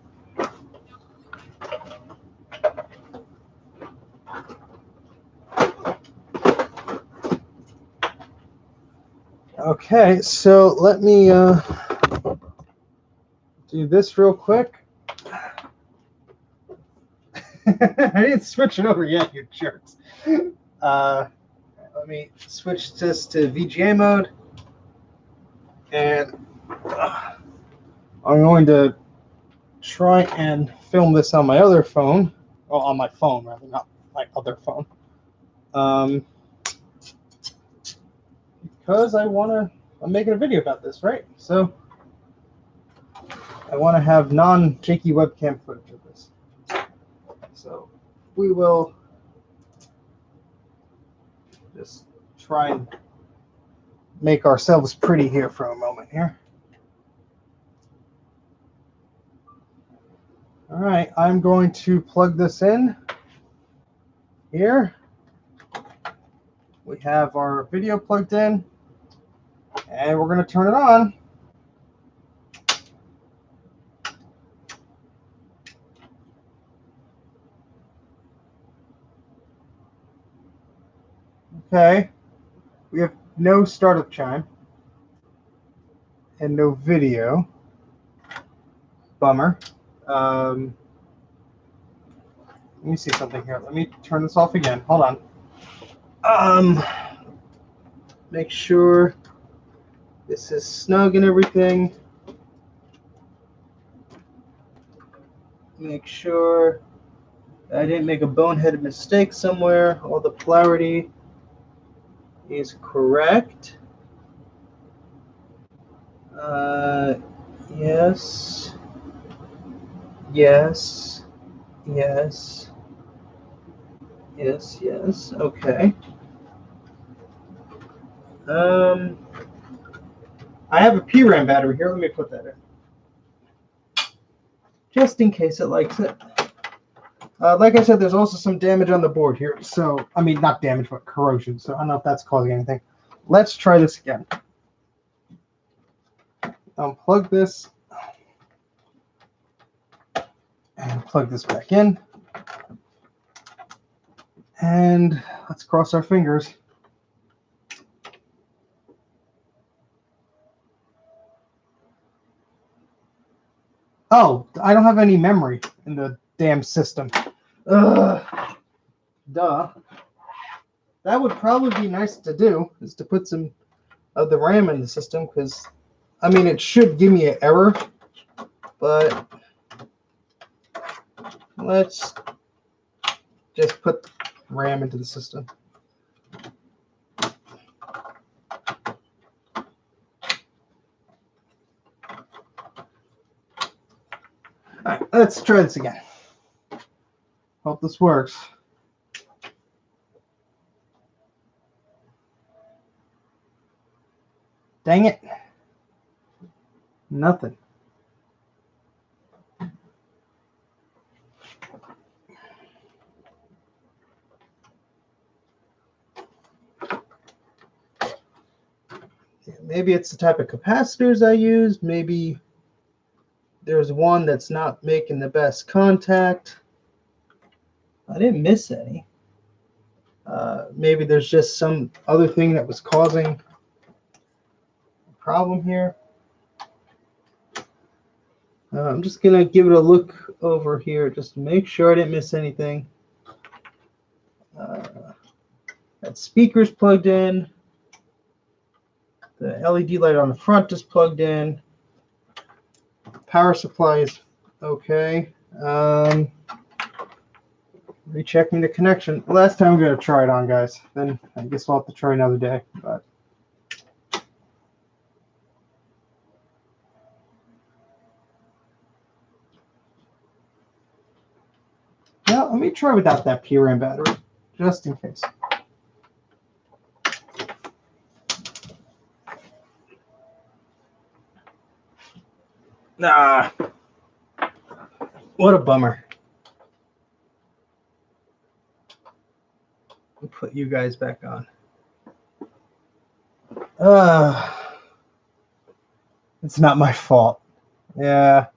Okay, so let me do this real quick. I didn't switch it over yet, you jerks. Let me switch this to VGA mode, and I'm going to try and film this on my other phone. Well, on my phone, rather, not my other phone. Because I'm making a video about this, right? So I want to have non-shaky webcam footage of this. So we will just try and make ourselves pretty here for a moment here. All right, I'm going to plug this in here. We have our video plugged in, and we're going to turn it on. Okay, we have no startup chime and no video. Bummer. Let me see something here. Let me turn this off again. Hold on. Make sure this is snug and everything. Make sure I didn't make a boneheaded mistake somewhere. All the polarity is correct. Yes. Yes. Yes. Yes. Yes. Okay. I have a PRAM battery here. Let me put that in, just in case it likes it. Like I said, there's also some damage on the board here. So, I mean, not damage, but corrosion. So I don't know if that's causing anything. Let's try this again. Unplug this and plug this back in. And let's cross our fingers. Oh, I don't have any memory in the damn system. Ugh. Duh. That would probably be nice to do, is to put some of the RAM in the system, because, I mean, it should give me an error, but let's just put RAM into the system. All right, let's try this again. Hope this works. Dang it. Nothing. Maybe it's the type of capacitors I use. Maybe there's one that's not making the best contact. I didn't miss any. Maybe there's just some other thing that was causing a problem here. I'm just going to give it a look over here just to make sure I didn't miss anything. That speaker's plugged in. The LED light on the front is plugged in. Power supply is okay. Rechecking the connection. Last time I'm going to try it on, guys. Then I guess we'll have to try another day. But yeah, let me try without that PRAM battery, just in case. Nah, what a bummer. I'll put you guys back on. It's not my fault. Yeah.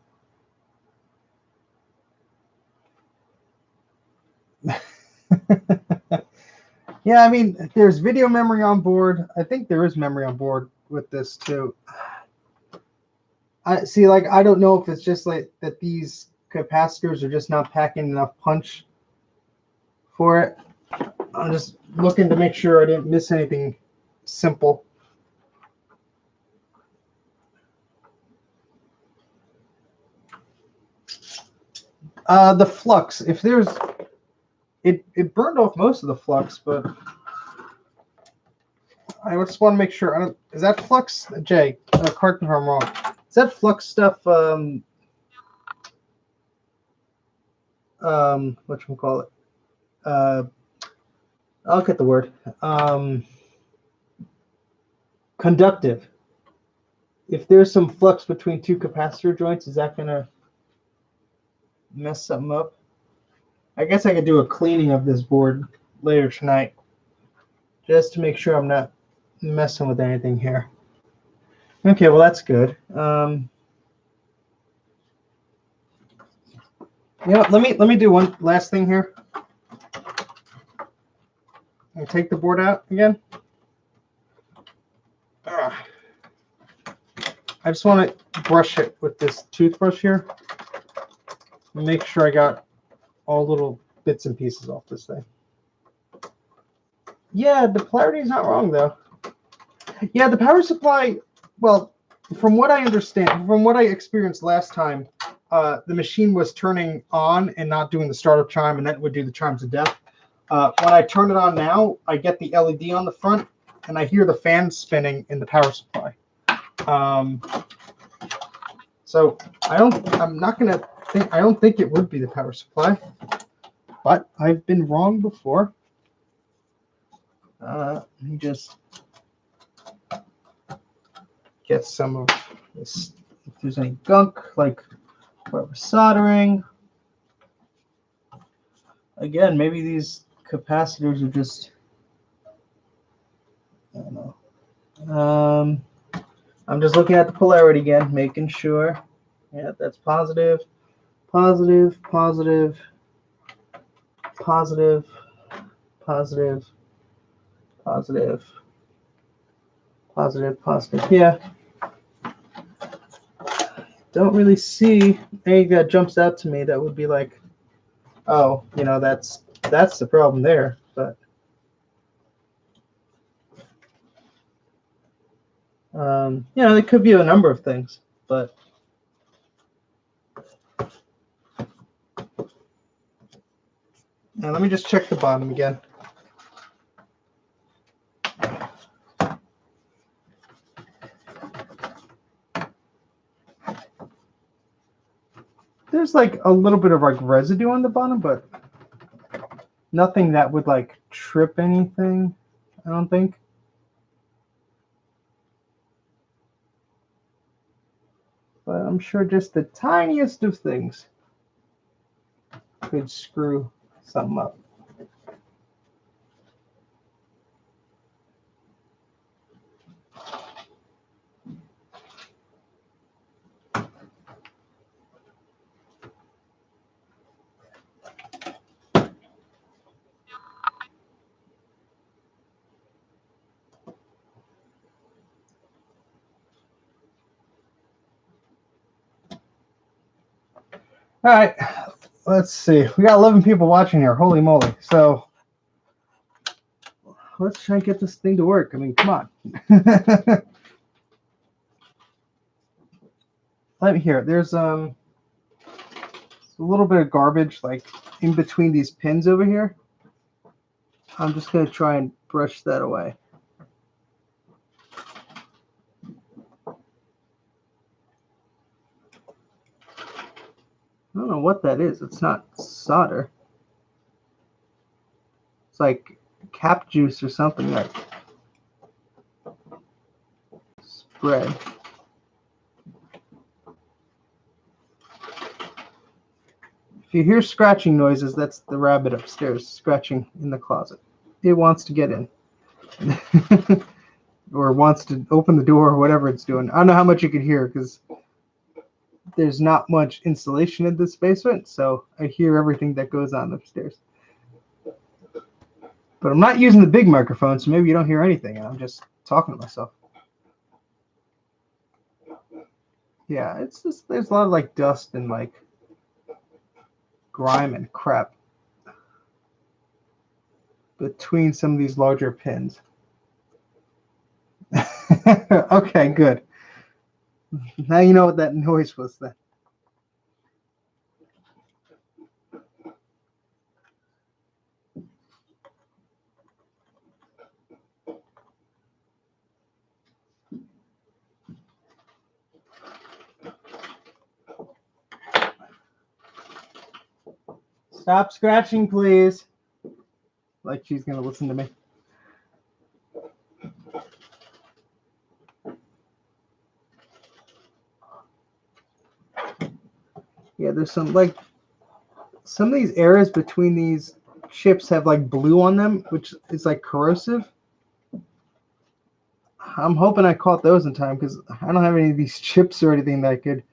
Yeah, I mean, there's video memory on board. I think there is memory on board with this too. I see, like, I don't know if it's just like that these capacitors are just not packing enough punch for it. I'm just looking to make sure I didn't miss anything simple. The flux, if there's, it burned off most of the flux, but I just want to make sure. Is that flux, Jay? Correct me if I'm wrong. Is that flux stuff? Whatchamacallit? I'll get the word. Conductive. If there's some flux between two capacitor joints, is that gonna mess something up? I guess I could do a cleaning of this board later tonight, just to make sure I'm not messing with anything here. Okay, well that's good. Yeah, let me do one last thing here. I'll take the board out again. I just want to brush it with this toothbrush here. Make sure I got all little bits and pieces off this thing. Yeah, the polarity's not wrong though. Yeah, the power supply, well, from what I understand, from what I experienced last time, the machine was turning on and not doing the startup chime, and that would do the chimes of death. When I turn it on now, I get the LED on the front, and I hear the fan spinning in the power supply. So I don't think it would be the power supply, but I've been wrong before. Let me just get some of this, if there's any gunk, like where we're soldering. Again, maybe these capacitors are just, I don't know. I'm just looking at the polarity again, making sure. Yeah, that's positive, positive, positive, positive, positive, positive, positive, positive. Yeah. Don't really see anything that jumps out to me that would be like, oh, you know, that's the problem there. But you know, it could be a number of things, but now let me just check the bottom again. There's like a little bit of like residue on the bottom, but nothing that would like trip anything, I don't think. But I'm sure just the tiniest of things could screw something up. All right, let's see. We got 11 people watching here. Holy moly. So let's try and get this thing to work. I mean, come on. Let me hear it. There's a little bit of garbage like in between these pins over here. I'm just going to try and brush that away. I don't know what that is. It's not solder. It's like cap juice or something like spread. If you hear scratching noises, that's the rabbit upstairs scratching in the closet. It wants to get in. Or wants to open the door or whatever it's doing. I don't know how much you can hear because there's not much insulation in this basement, so I hear everything that goes on upstairs. But I'm not using the big microphone, so maybe you don't hear anything, and I'm just talking to myself. Yeah, it's just there's a lot of like dust and like grime and crap between some of these larger pins. Okay, good. Now you know what that noise was then. Stop scratching, please. Like she's gonna listen to me. Yeah, there's some like some of these areas between these chips have like blue on them, which is like corrosive. I'm hoping I caught those in time because I don't have any of these chips or anything that I could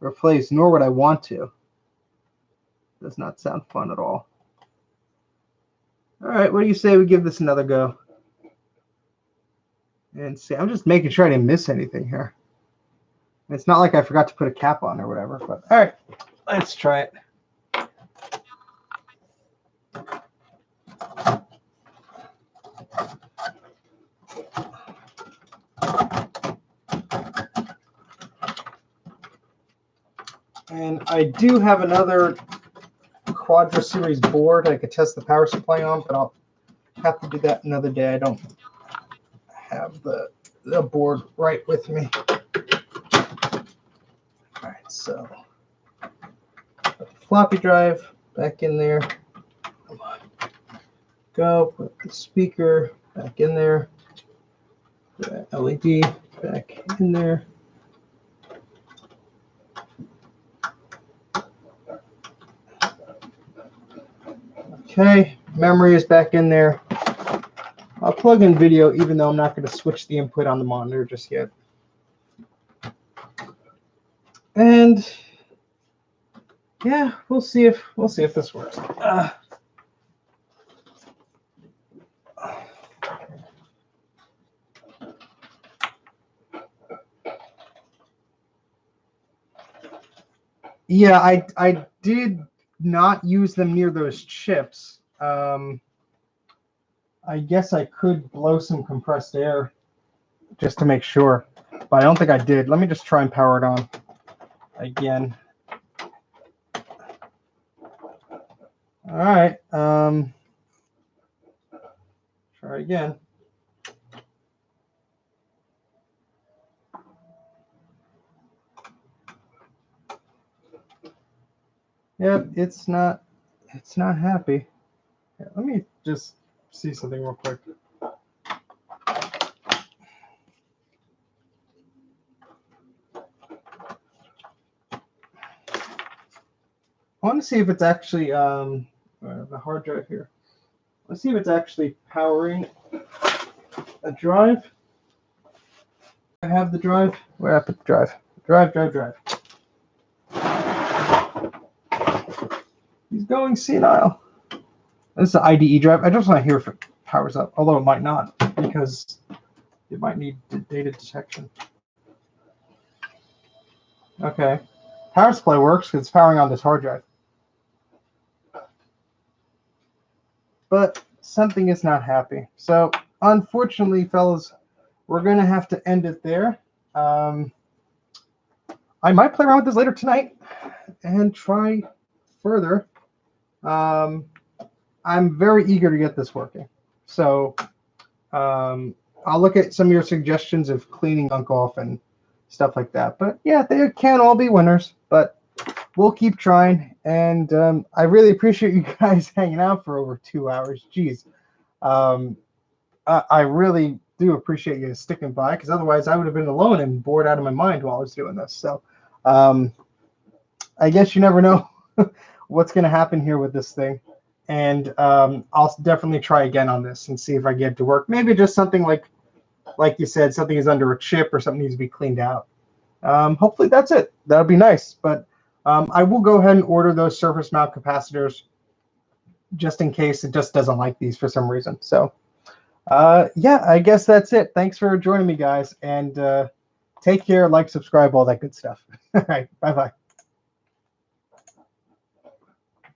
replace, nor would I want to. Does not sound fun at all. All right, what do you say we give this another go? And see, I'm just making sure I didn't miss anything here. It's not like I forgot to put a cap on or whatever, but all right, let's try it. And I do have another Quadra series board I could test the power supply on, but I'll have to do that another day. I don't have the board right with me. All right, so put the floppy drive back in there. Come on. Go, put the speaker back in there. Put that LED back in there. Okay, memory is back in there. I'll plug in video even though I'm not going to switch the input on the monitor just yet. And yeah, we'll see if this works. Yeah, I did not use them near those chips. I guess I could blow some compressed air just to make sure, but I don't think I did. Let me just try and power it on again. All right, try again. Yep, it's not happy. Yeah, let me just see something real quick. I want to see if it's actually the hard drive here. Let's see if it's actually powering a drive. I have the drive. Where I put the drive? Drive. He's going senile. This is the IDE drive. I just want to hear if it powers up, although it might not because it might need data detection. Okay. Power supply works because it's powering on this hard drive. But something is not happy. So unfortunately, fellas, we're going to have to end it there. I might play around with this later tonight and try further. I'm very eager to get this working. So I'll look at some of your suggestions of cleaning gunk off and stuff like that. But yeah, they can't all be winners, but we'll keep trying. And I really appreciate you guys hanging out for over 2 hours. Jeez. I really do appreciate you sticking by, because otherwise I would have been alone and bored out of my mind while I was doing this. So I guess you never know what's going to happen here with this thing. And I'll definitely try again on this and see if I get it to work. Maybe just something like you said, something is under a chip or something needs to be cleaned out. Hopefully that's it. That would be nice. But I will go ahead and order those surface mount capacitors just in case it just doesn't like these for some reason. So yeah, I guess that's it. Thanks for joining me, guys. And Take care, like, subscribe, all that good stuff. All right, bye-bye.